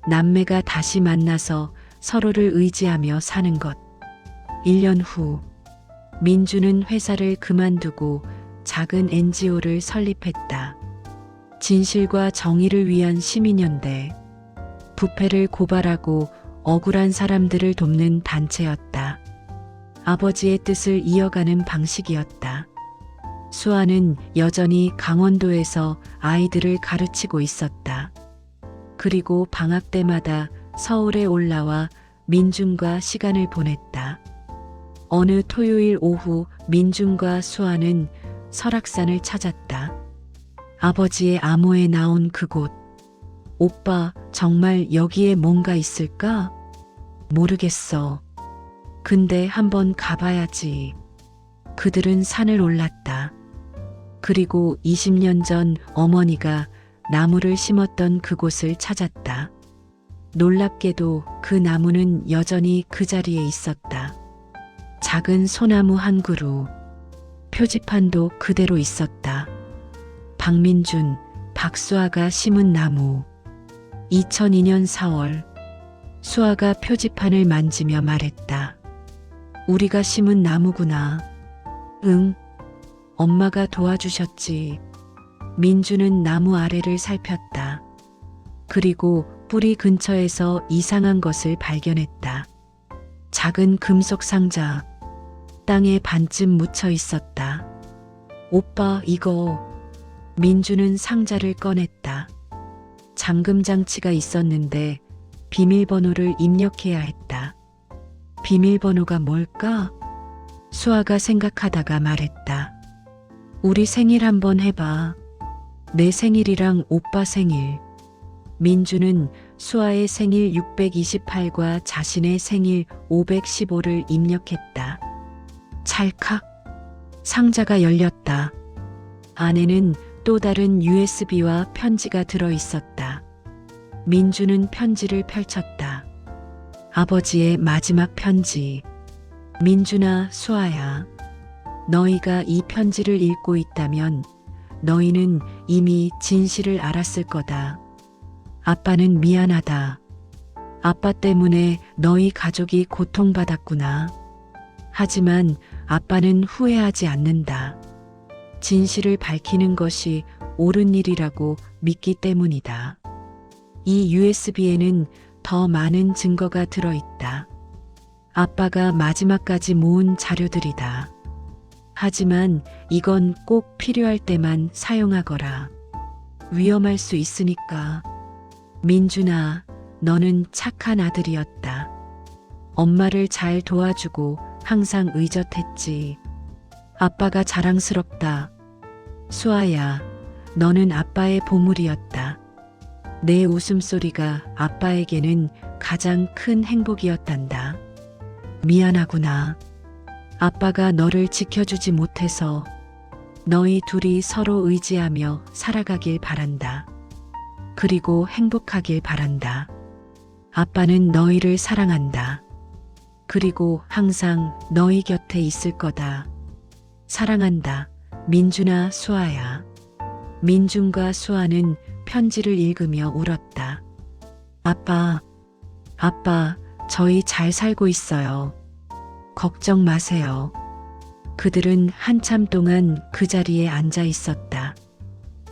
남매가 다시 만나서 서로를 의지하며 사는 것. 1년 후, 민주는 회사를 그만두고 작은 NGO를 설립했다. 진실과 정의를 위한 시민연대. 부패를 고발하고 억울한 사람들을 돕는 단체였다. 아버지의 뜻을 이어가는 방식이었다. 수아는 여전히 강원도에서 아이들을 가르치고 있었다. 그리고 방학 때마다 서울에 올라와 민준과 시간을 보냈다. 어느 토요일 오후 민준과 수아는 설악산을 찾았다. 아버지의 암호에 나온 그곳. 오빠, 정말 여기에 뭔가 있을까? 모르겠어. 근데 한번 가봐야지. 그들은 산을 올랐다. 그리고 20년 전 어머니가 나무를 심었던 그곳을 찾았다. 놀랍게도 그 나무는 여전히 그 자리에 있었다. 작은 소나무 한 그루. 표지판도 그대로 있었다. 박민준, 박수아가 심은 나무. 2002년 4월, 수아가 표지판을 만지며 말했다. 우리가 심은 나무구나. 응, 엄마가 도와주셨지. 민주는 나무 아래를 살폈다. 그리고 뿌리 근처에서 이상한 것을 발견했다. 작은 금속 상자, 땅에 반쯤 묻혀 있었다. 오빠, 이거. 민주는 상자를 꺼냈다. 잠금 장치가 있었는데 비밀번호를 입력해야 했다. 비밀번호가 뭘까? 수아가 생각하다가 말했다. 우리 생일 한번 해봐. 내 생일이랑 오빠 생일. 민주는 수아의 생일 628과 자신의 생일 515를 입력했다. 찰칵. 상자가 열렸다. 안에는 또 다른 USB와 편지가 들어 있었다. 민주는 편지를 펼쳤다. 아버지의 마지막 편지. 민준아, 수아야. 너희가 이 편지를 읽고 있다면 너희는 이미 진실을 알았을 거다. 아빠는 미안하다. 아빠 때문에 너희 가족이 고통받았구나. 하지만 아빠는 후회하지 않는다. 진실을 밝히는 것이 옳은 일이라고 믿기 때문이다. 이 USB에는 더 많은 증거가 들어있다. 아빠가 마지막까지 모은 자료들이다. 하지만 이건 꼭 필요할 때만 사용하거라. 위험할 수 있으니까. 민준아, 너는 착한 아들이었다. 엄마를 잘 도와주고 항상 의젓했지. 아빠가 자랑스럽다. 수아야, 너는 아빠의 보물이었다. 내 웃음소리가 아빠에게는 가장 큰 행복이었단다. 미안하구나. 아빠가 너를 지켜주지 못해서. 너희 둘이 서로 의지하며 살아가길 바란다. 그리고 행복하길 바란다. 아빠는 너희를 사랑한다. 그리고 항상 너희 곁에 있을 거다. 사랑한다. 민준아, 수아야. 민준과 수아는 편지를 읽으며 울었다. 아빠, 저희 잘 살고 있어요. 걱정 마세요. 그들은 한참 동안 그 자리에 앉아 있었다.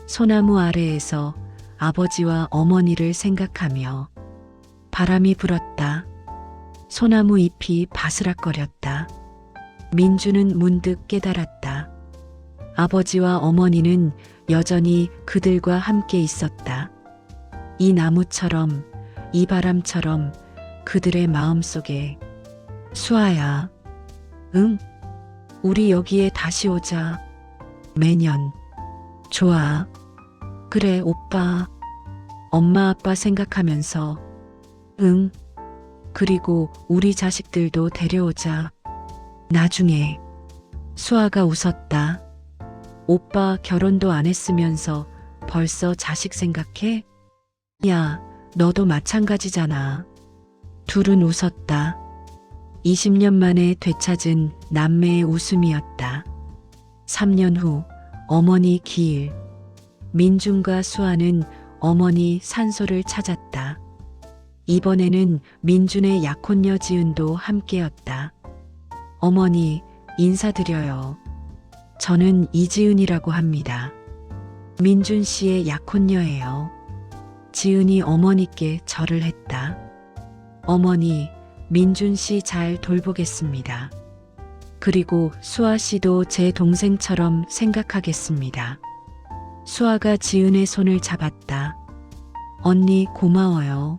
소나무 아래에서 아버지와 어머니를 생각하며 바람이 불었다. 소나무 잎이 바스락거렸다. 민주는 문득 깨달았다. 아버지와 어머니는 여전히 그들과 함께 있었다. 이 나무처럼, 이 바람처럼 그들의 마음속에. 수아야, 응? 우리 여기에 다시 오자. 매년. 좋아. 그래, 오빠. 엄마 아빠 생각하면서. 응. 그리고 우리 자식들도 데려오자. 나중에. 수아가 웃었다. 오빠 결혼도 안 했으면서 벌써 자식 생각해? 야, 너도 마찬가지잖아. 둘은 웃었다. 20년 만에 되찾은 남매의 웃음이었다. 3년 후 어머니 기일. 민준과 수아는 어머니 산소를 찾았다. 이번에는 민준의 약혼녀 지은도 함께였다. 어머니, 인사드려요. 저는 이지은이라고 합니다. 민준 씨의 약혼녀예요. 지은이 어머니께 절을 했다. 어머니, 민준 씨 잘 돌보겠습니다. 그리고 수아 씨도 제 동생처럼 생각하겠습니다. 수아가 지은의 손을 잡았다. 언니 고마워요.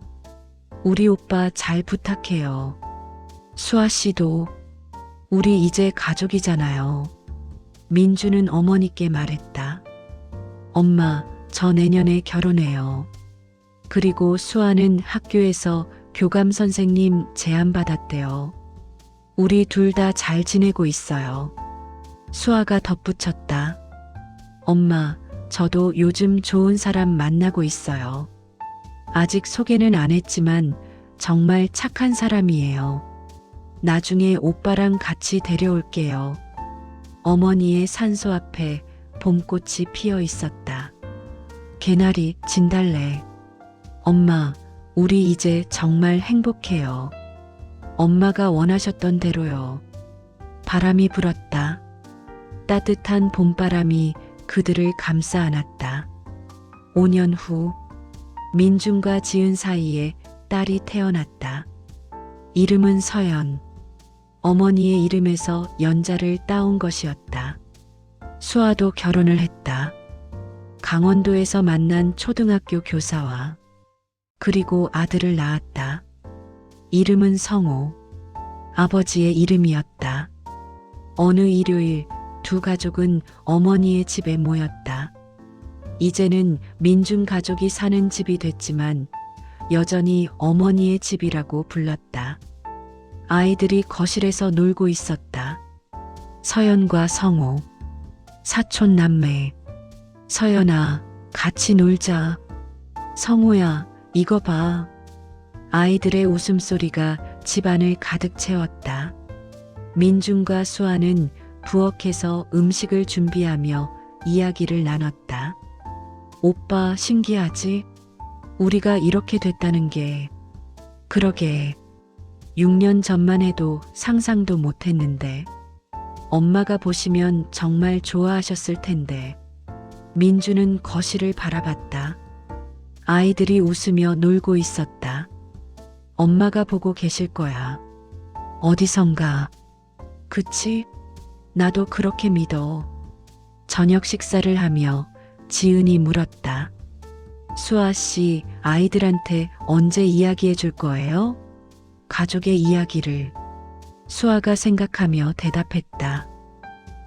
우리 오빠 잘 부탁해요. 수아 씨도. 우리 이제 가족이잖아요. 민주는 어머니께 말했다. 엄마, 저 내년에 결혼해요. 그리고 수아는 학교에서 교감 선생님 제안받았대요. 우리 둘 다 잘 지내고 있어요. 수아가 덧붙였다. 엄마, 저도 요즘 좋은 사람 만나고 있어요. 아직 소개는 안 했지만 정말 착한 사람이에요. 나중에 오빠랑 같이 데려올게요. 어머니의 산소 앞에 봄꽃이 피어 있었다. 개나리, 진달래. 엄마, 우리 이제 정말 행복해요. 엄마가 원하셨던 대로요. 바람이 불었다. 따뜻한 봄바람이 그들을 감싸 안았다. 5년 후 민준과 지은 사이에 딸이 태어났다. 이름은 서연. 어머니의 이름에서 연자를 따온 것이었다. 수아도 결혼을 했다. 강원도에서 만난 초등학교 교사와. 그리고 아들을 낳았다. 이름은 성호. 아버지의 이름이었다. 어느 일요일 두 가족은 어머니의 집에 모였다. 이제는 민준 가족이 사는 집이 됐지만 여전히 어머니의 집이라고 불렀다. 아이들이 거실에서 놀고 있었다. 서연과 성호. 사촌 남매. 서연아, 같이 놀자. 성호야, 이거 봐. 아이들의 웃음소리가 집안을 가득 채웠다. 민준과 수아는 부엌에서 음식을 준비하며 이야기를 나눴다. 오빠 신기하지? 우리가 이렇게 됐다는 게. 그러게. 6년 전만 해도 상상도 못했는데. 엄마가 보시면 정말 좋아하셨을 텐데. 민주는 거실을 바라봤다. 아이들이 웃으며 놀고 있었다. 엄마가 보고 계실 거야. 어디선가. 그치? 나도 그렇게 믿어. 저녁 식사를 하며 지은이 물었다. 수아 씨, 아이들한테 언제 이야기해 줄 거예요? 가족의 이야기를. 수아가 생각하며 대답했다.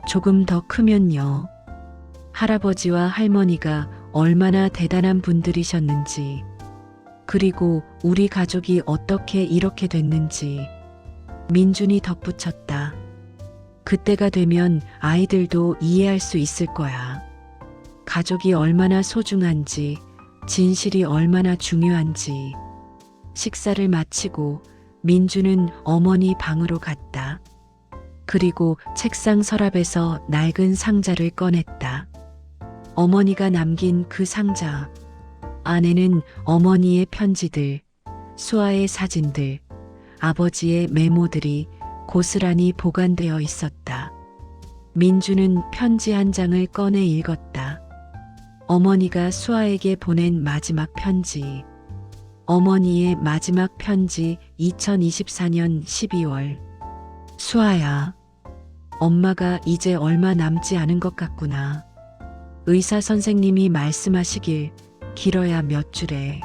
조금 더 크면요. 할아버지와 할머니가 얼마나 대단한 분들이셨는지, 그리고 우리 가족이 어떻게 이렇게 됐는지 민준이 덧붙였다. 그때가 되면 아이들도 이해할 수 있을 거야. 가족이 얼마나 소중한지, 진실이 얼마나 중요한지. 식사를 마치고 민주는 어머니 방으로 갔다. 그리고 책상 서랍에서 낡은 상자를 꺼냈다. 어머니가 남긴 그 상자. 안에는 어머니의 편지들, 수아의 사진들, 아버지의 메모들이 고스란히 보관되어 있었다. 민주는 편지 한 장을 꺼내 읽었다. 어머니가 수아에게 보낸 마지막 편지. 어머니의 마지막 편지 2024년 12월. 수아야, 엄마가 이제 얼마 남지 않은 것 같구나. 의사 선생님이 말씀하시길 길어야 몇 줄에.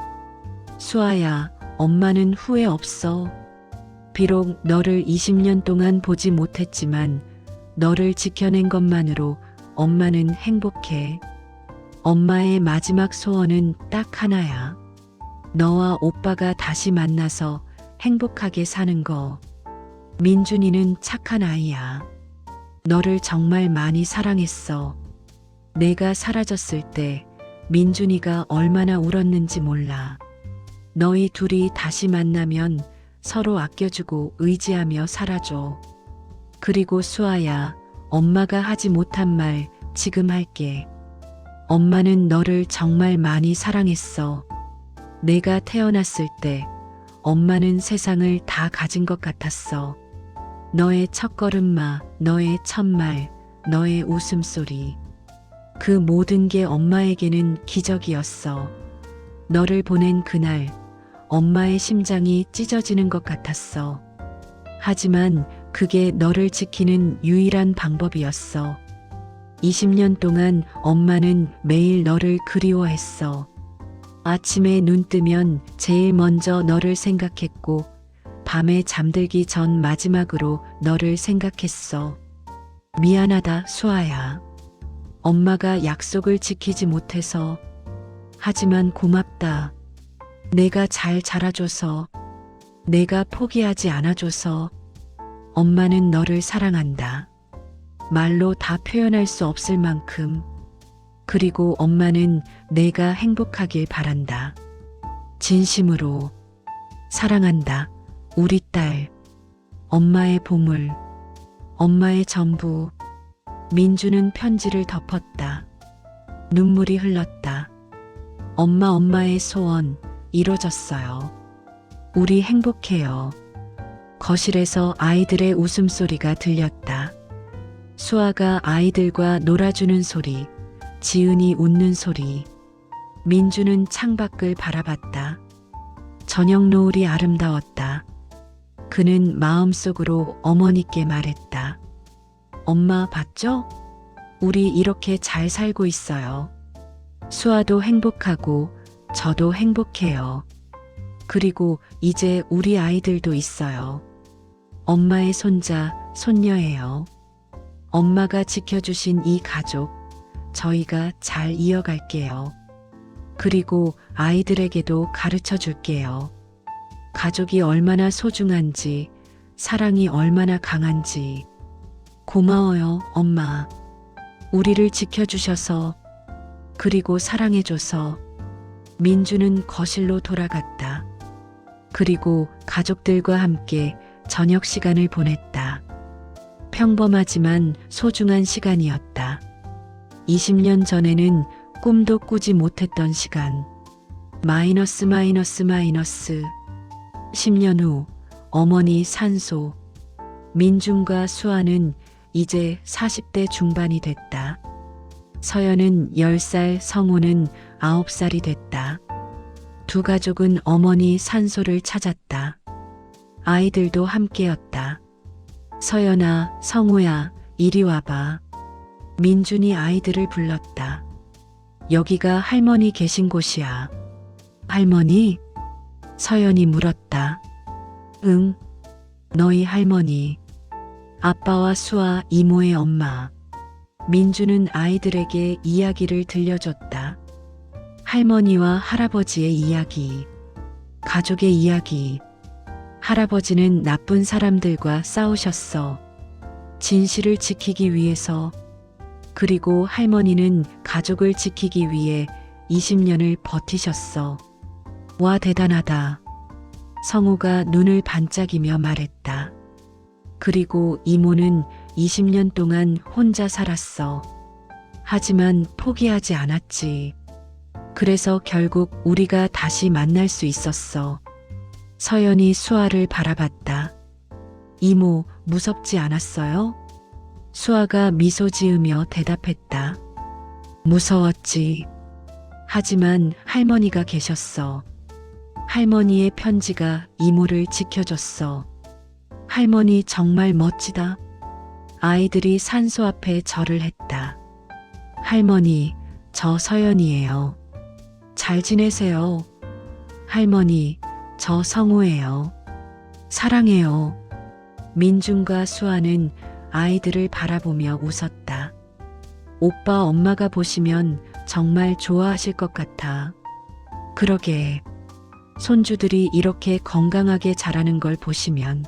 수아야, 엄마는 후회 없어. 비록 너를 20년 동안 보지 못했지만 너를 지켜낸 것만으로 엄마는 행복해. 엄마의 마지막 소원은 딱 하나야. 너와 오빠가 다시 만나서 행복하게 사는 거. 민준이는 착한 아이야. 너를 정말 많이 사랑했어. 내가 사라졌을 때 민준이가 얼마나 울었는지 몰라. 너희 둘이 다시 만나면 서로 아껴주고 의지하며 살아줘. 그리고 수아야, 엄마가 하지 못한 말 지금 할게. 엄마는 너를 정말 많이 사랑했어. 내가 태어났을 때 엄마는 세상을 다 가진 것 같았어. 너의 첫걸음마, 너의 첫말, 너의 웃음소리. 그 모든 게 엄마에게는 기적이었어. 너를 보낸 그날 엄마의 심장이 찢어지는 것 같았어. 하지만 그게 너를 지키는 유일한 방법이었어. 20년 동안 엄마는 매일 너를 그리워했어. 아침에 눈 뜨면 제일 먼저 너를 생각했고, 밤에 잠들기 전 마지막으로 너를 생각했어. 미안하다, 수아야. 엄마가 약속을 지키지 못해서. 하지만 고맙다. 내가 잘 자라줘서. 내가 포기하지 않아줘서. 엄마는 너를 사랑한다. 말로 다 표현할 수 없을 만큼. 그리고 엄마는 내가 행복하길 바란다. 진심으로. 사랑한다. 우리 딸. 엄마의 보물. 엄마의 전부. 민주는 편지를 덮었다. 눈물이 흘렀다. 엄마의 소원 이루어졌어요. 우리 행복해요. 거실에서 아이들의 웃음소리가 들렸다. 수아가 아이들과 놀아주는 소리, 지은이 웃는 소리. 민주는 창밖을 바라봤다. 저녁 노을이 아름다웠다. 그는 마음속으로 어머니께 말했다. 엄마 봤죠? 우리 이렇게 잘 살고 있어요. 수아도 행복하고 저도 행복해요. 그리고 이제 우리 아이들도 있어요. 엄마의 손자, 손녀예요. 엄마가 지켜주신 이 가족, 저희가 잘 이어갈게요. 그리고 아이들에게도 가르쳐 줄게요. 가족이 얼마나 소중한지, 사랑이 얼마나 강한지. 고마워요, 엄마. 우리를 지켜주셔서, 그리고 사랑해줘서. 민주는 거실로 돌아갔다. 그리고 가족들과 함께 저녁 시간을 보냈다. 평범하지만 소중한 시간이었다. 20년 전에는 꿈도 꾸지 못했던 시간. 마이너스. 10년 후 어머니 산소. 민준과 수아는 이제 40대 중반이 됐다. 서연은 10살, 성우는 9살이 됐다. 두 가족은 어머니 산소를 찾았다. 아이들도 함께였다. 서연아, 성우야, 이리 와봐. 민준이 아이들을 불렀다. 여기가 할머니 계신 곳이야. 할머니? 서연이 물었다. 응, 너희 할머니. 아빠와 수아 이모의 엄마. 민주는 아이들에게 이야기를 들려줬다. 할머니와 할아버지의 이야기, 가족의 이야기. 할아버지는 나쁜 사람들과 싸우셨어. 진실을 지키기 위해서. 그리고 할머니는 가족을 지키기 위해 20년을 버티셨어. 와, 대단하다. 성우가 눈을 반짝이며 말했다. 그리고 이모는 20년 동안 혼자 살았어. 하지만 포기하지 않았지. 그래서 결국 우리가 다시 만날 수 있었어. 서연이 수아를 바라봤다. 이모, 무섭지 않았어요? 수아가 미소 지으며 대답했다. 무서웠지. 하지만 할머니가 계셨어. 할머니의 편지가 이모를 지켜줬어. 할머니 정말 멋지다. 아이들이 산소 앞에 절을 했다. 할머니, 저 서연이에요. 잘 지내세요. 할머니, 저 성우예요. 사랑해요. 민준과 수아는 아이들을 바라보며 웃었다. 오빠, 엄마가 보시면 정말 좋아하실 것 같아. 그러게. 손주들이 이렇게 건강하게 자라는 걸 보시면.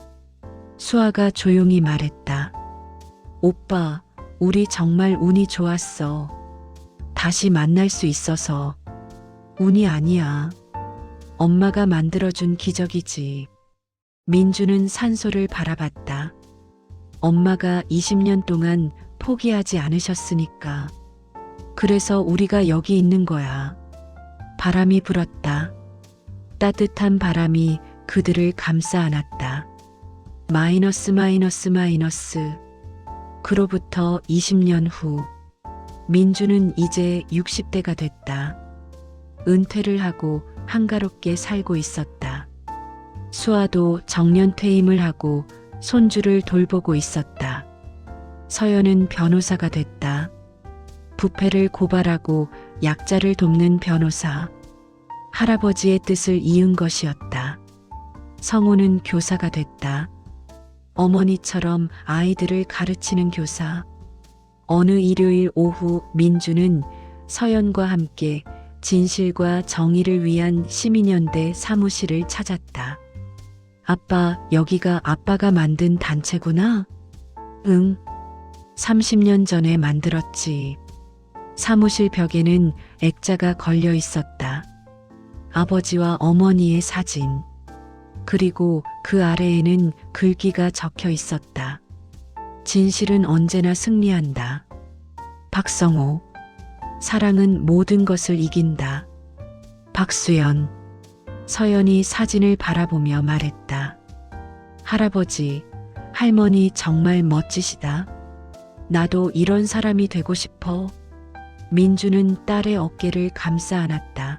수아가 조용히 말했다. 오빠, 우리 정말 운이 좋았어. 다시 만날 수 있어서. 운이 아니야. 엄마가 만들어준 기적이지. 민주는 산소를 바라봤다. 엄마가 20년 동안 포기하지 않으셨으니까. 그래서 우리가 여기 있는 거야. 바람이 불었다. 따뜻한 바람이 그들을 감싸 안았다. 마이너스. 그로부터 20년 후, 민주는 이제 60대가 됐다. 은퇴를 하고 한가롭게 살고 있었다. 수아도 정년 퇴임을 하고 손주를 돌보고 있었다. 서연은 변호사가 됐다. 부패를 고발하고 약자를 돕는 변호사. 할아버지의 뜻을 이은 것이었다. 성우는 교사가 됐다. 어머니처럼 아이들을 가르치는 교사. 어느 일요일 오후 민주는 서연과 함께 진실과 정의를 위한 시민연대 사무실을 찾았다. 아빠, 여기가 아빠가 만든 단체구나? 응. 30년 전에 만들었지. 사무실 벽에는 액자가 걸려 있었다. 아버지와 어머니의 사진. 그리고 그 아래에는 글귀가 적혀 있었다. 진실은 언제나 승리한다. 박성호. 사랑은 모든 것을 이긴다. 박수연. 서연이 사진을 바라보며 말했다. 할아버지, 할머니 정말 멋지시다. 나도 이런 사람이 되고 싶어. 민주는 딸의 어깨를 감싸 안았다.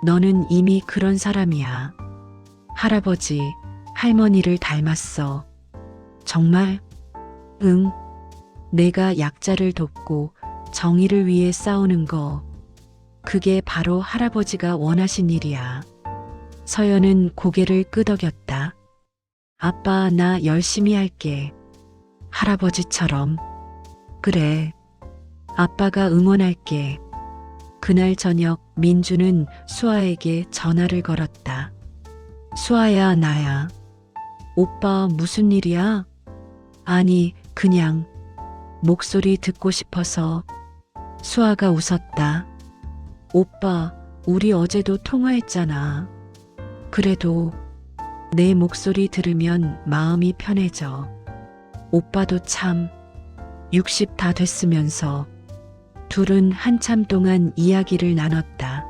너는 이미 그런 사람이야. 할아버지, 할머니를 닮았어. 정말? 응. 내가 약자를 돕고 정의를 위해 싸우는 거. 그게 바로 할아버지가 원하신 일이야. 서연은 고개를 끄덕였다. 아빠, 나 열심히 할게. 할아버지처럼. 그래. 아빠가 응원할게. 그날 저녁 민주는 수아에게 전화를 걸었다. 수아야, 나야. 오빠, 무슨 일이야? 아니, 그냥 목소리 듣고 싶어서. 수아가 웃었다. 오빠, 우리 어제도 통화했잖아. 그래도 내 목소리 들으면 마음이 편해져. 오빠도 참 60 다 됐으면서. 둘은 한참 동안 이야기를 나눴다.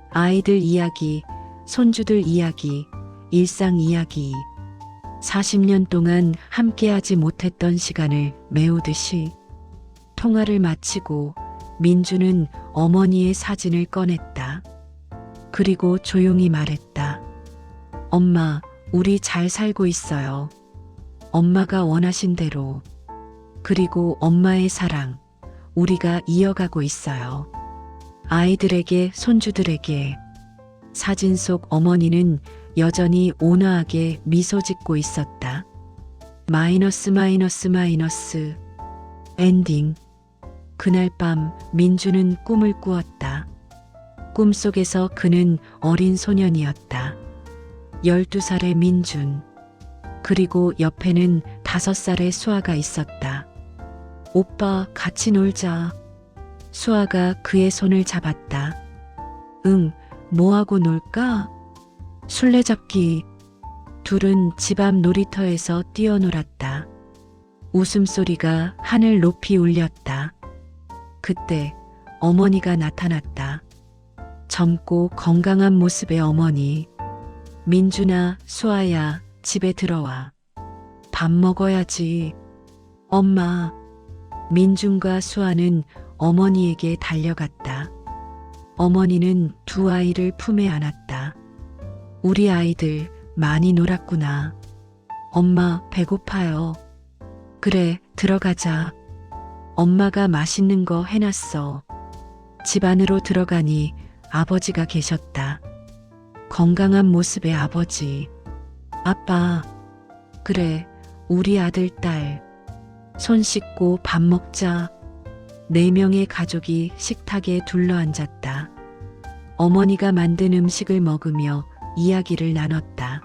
아이들 이야기, 손주들 이야기, 일상 이야기. 40년 동안 함께하지 못했던 시간을 메우듯이. 통화를 마치고 민주는 어머니의 사진을 꺼냈다. 그리고 조용히 말했다. 엄마, 우리 잘 살고 있어요. 엄마가 원하신 대로. 그리고 엄마의 사랑, 우리가 이어가고 있어요. 아이들에게, 손주들에게. 사진 속 어머니는 여전히 온화하게 미소 짓고 있었다. 마이너스. 엔딩. 그날 밤 민주는 꿈을 꾸었다. 꿈속에서 그는 어린 소년이었다. 12살의 민준. 그리고 옆에는 5살의 수아가 있었다. 오빠, 같이 놀자. 수아가 그의 손을 잡았다. 응, 뭐하고 놀까? 술래잡기. 둘은 집 앞 놀이터에서 뛰어놀았다. 웃음소리가 하늘 높이 울렸다. 그때 어머니가 나타났다. 젊고 건강한 모습의 어머니. 민준아, 수아야, 집에 들어와. 밥 먹어야지. 엄마. 민준과 수아는 어머니에게 달려갔다. 어머니는 두 아이를 품에 안았다. 우리 아이들 많이 놀았구나. 엄마, 배고파요. 그래, 들어가자. 엄마가 맛있는 거 해놨어. 집 안으로 들어가니 아버지가 계셨다. 건강한 모습의 아버지. 아빠. 그래, 우리 아들, 딸. 손 씻고 밥 먹자. 4명의 가족이 식탁에 둘러앉았다. 어머니가 만든 음식을 먹으며 이야기를 나눴다.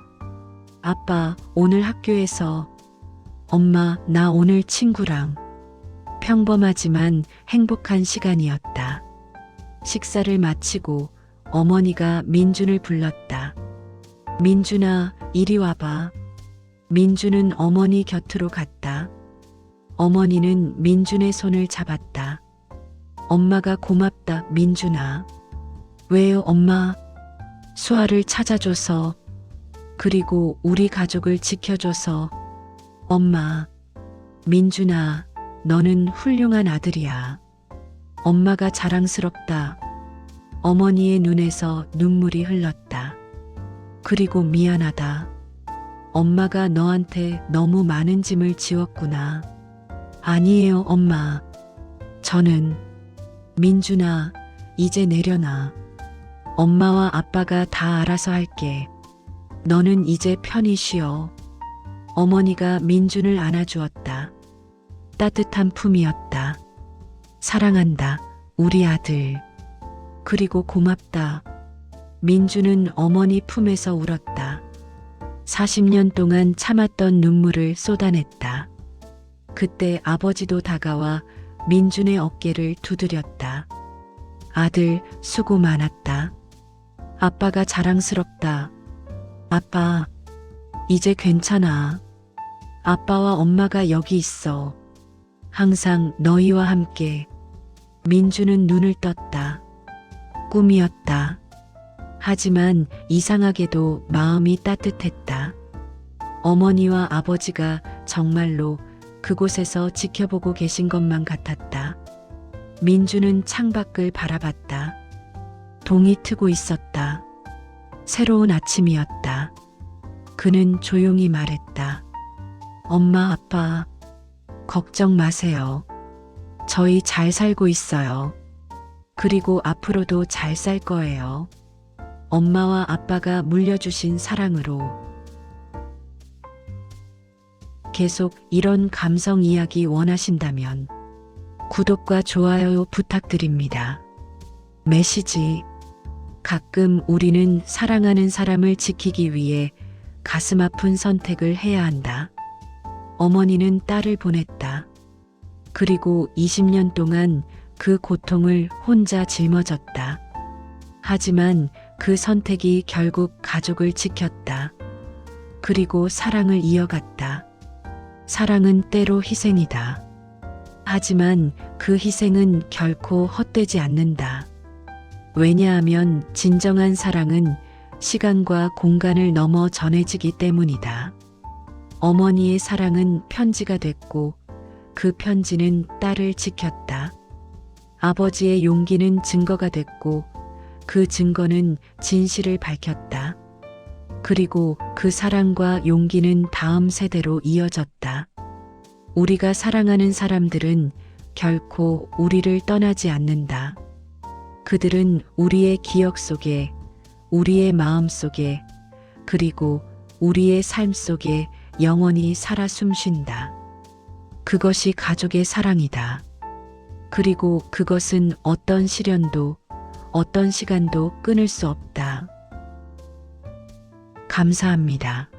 아빠, 오늘 학교에서. 엄마, 나 오늘 친구랑. 평범하지만 행복한 시간이었다. 식사를 마치고 어머니가 민준을 불렀다. 민준아, 이리 와봐. 민준은 어머니 곁으로 갔다. 어머니는 민준의 손을 잡았다. 엄마가 고맙다, 민준아. 왜요, 엄마? 수아를 찾아줘서. 그리고 우리 가족을 지켜줘서. 엄마. 민준아, 너는 훌륭한 아들이야. 엄마가 자랑스럽다. 어머니의 눈에서 눈물이 흘렀다. 그리고 미안하다. 엄마가 너한테 너무 많은 짐을 지웠구나. 아니에요, 엄마. 저는. 민준아, 이제 내려놔. 엄마와 아빠가 다 알아서 할게. 너는 이제 편히 쉬어. 어머니가 민준을 안아주었다. 따뜻한 품이었다. 사랑한다, 우리 아들. 그리고 고맙다. 민준은 어머니 품에서 울었다. 40년 동안 참았던 눈물을 쏟아냈다. 그때 아버지도 다가와 민준의 어깨를 두드렸다. 아들, 수고 많았다. 아빠가 자랑스럽다. 아빠, 이제 괜찮아. 아빠와 엄마가 여기 있어. 항상 너희와 함께. 민준은 눈을 떴다. 꿈이었다. 하지만 이상하게도 마음이 따뜻했다. 어머니와 아버지가 정말로 그곳에서 지켜보고 계신 것만 같았다. 민준은 창밖을 바라봤다. 동이 트고 있었다. 새로운 아침이었다. 그는 조용히 말했다. 엄마, 아빠, 걱정 마세요. 저희 잘 살고 있어요. 그리고 앞으로도 잘 살 거예요. 엄마와 아빠가 물려주신 사랑으로. 계속 이런 감성 이야기 원하신다면 구독과 좋아요 부탁드립니다. 메시지. 가끔 우리는 사랑하는 사람을 지키기 위해 가슴 아픈 선택을 해야 한다. 어머니는 딸을 보냈다. 그리고 20년 동안 그 고통을 혼자 짊어졌다. 하지만 그 선택이 결국 가족을 지켰다. 그리고 사랑을 이어갔다. 사랑은 때로 희생이다. 하지만 그 희생은 결코 헛되지 않는다. 왜냐하면 진정한 사랑은 시간과 공간을 넘어 전해지기 때문이다. 어머니의 사랑은 편지가 됐고 그 편지는 딸을 지켰다. 아버지의 용기는 증거가 됐고 그 증거는 진실을 밝혔다. 그리고 그 사랑과 용기는 다음 세대로 이어졌다. 우리가 사랑하는 사람들은 결코 우리를 떠나지 않는다. 그들은 우리의 기억 속에, 우리의 마음 속에, 그리고 우리의 삶 속에 영원히 살아 숨쉰다. 그것이 가족의 사랑이다. 그리고 그것은 어떤 시련도, 어떤 시간도 끊을 수 없다. 감사합니다.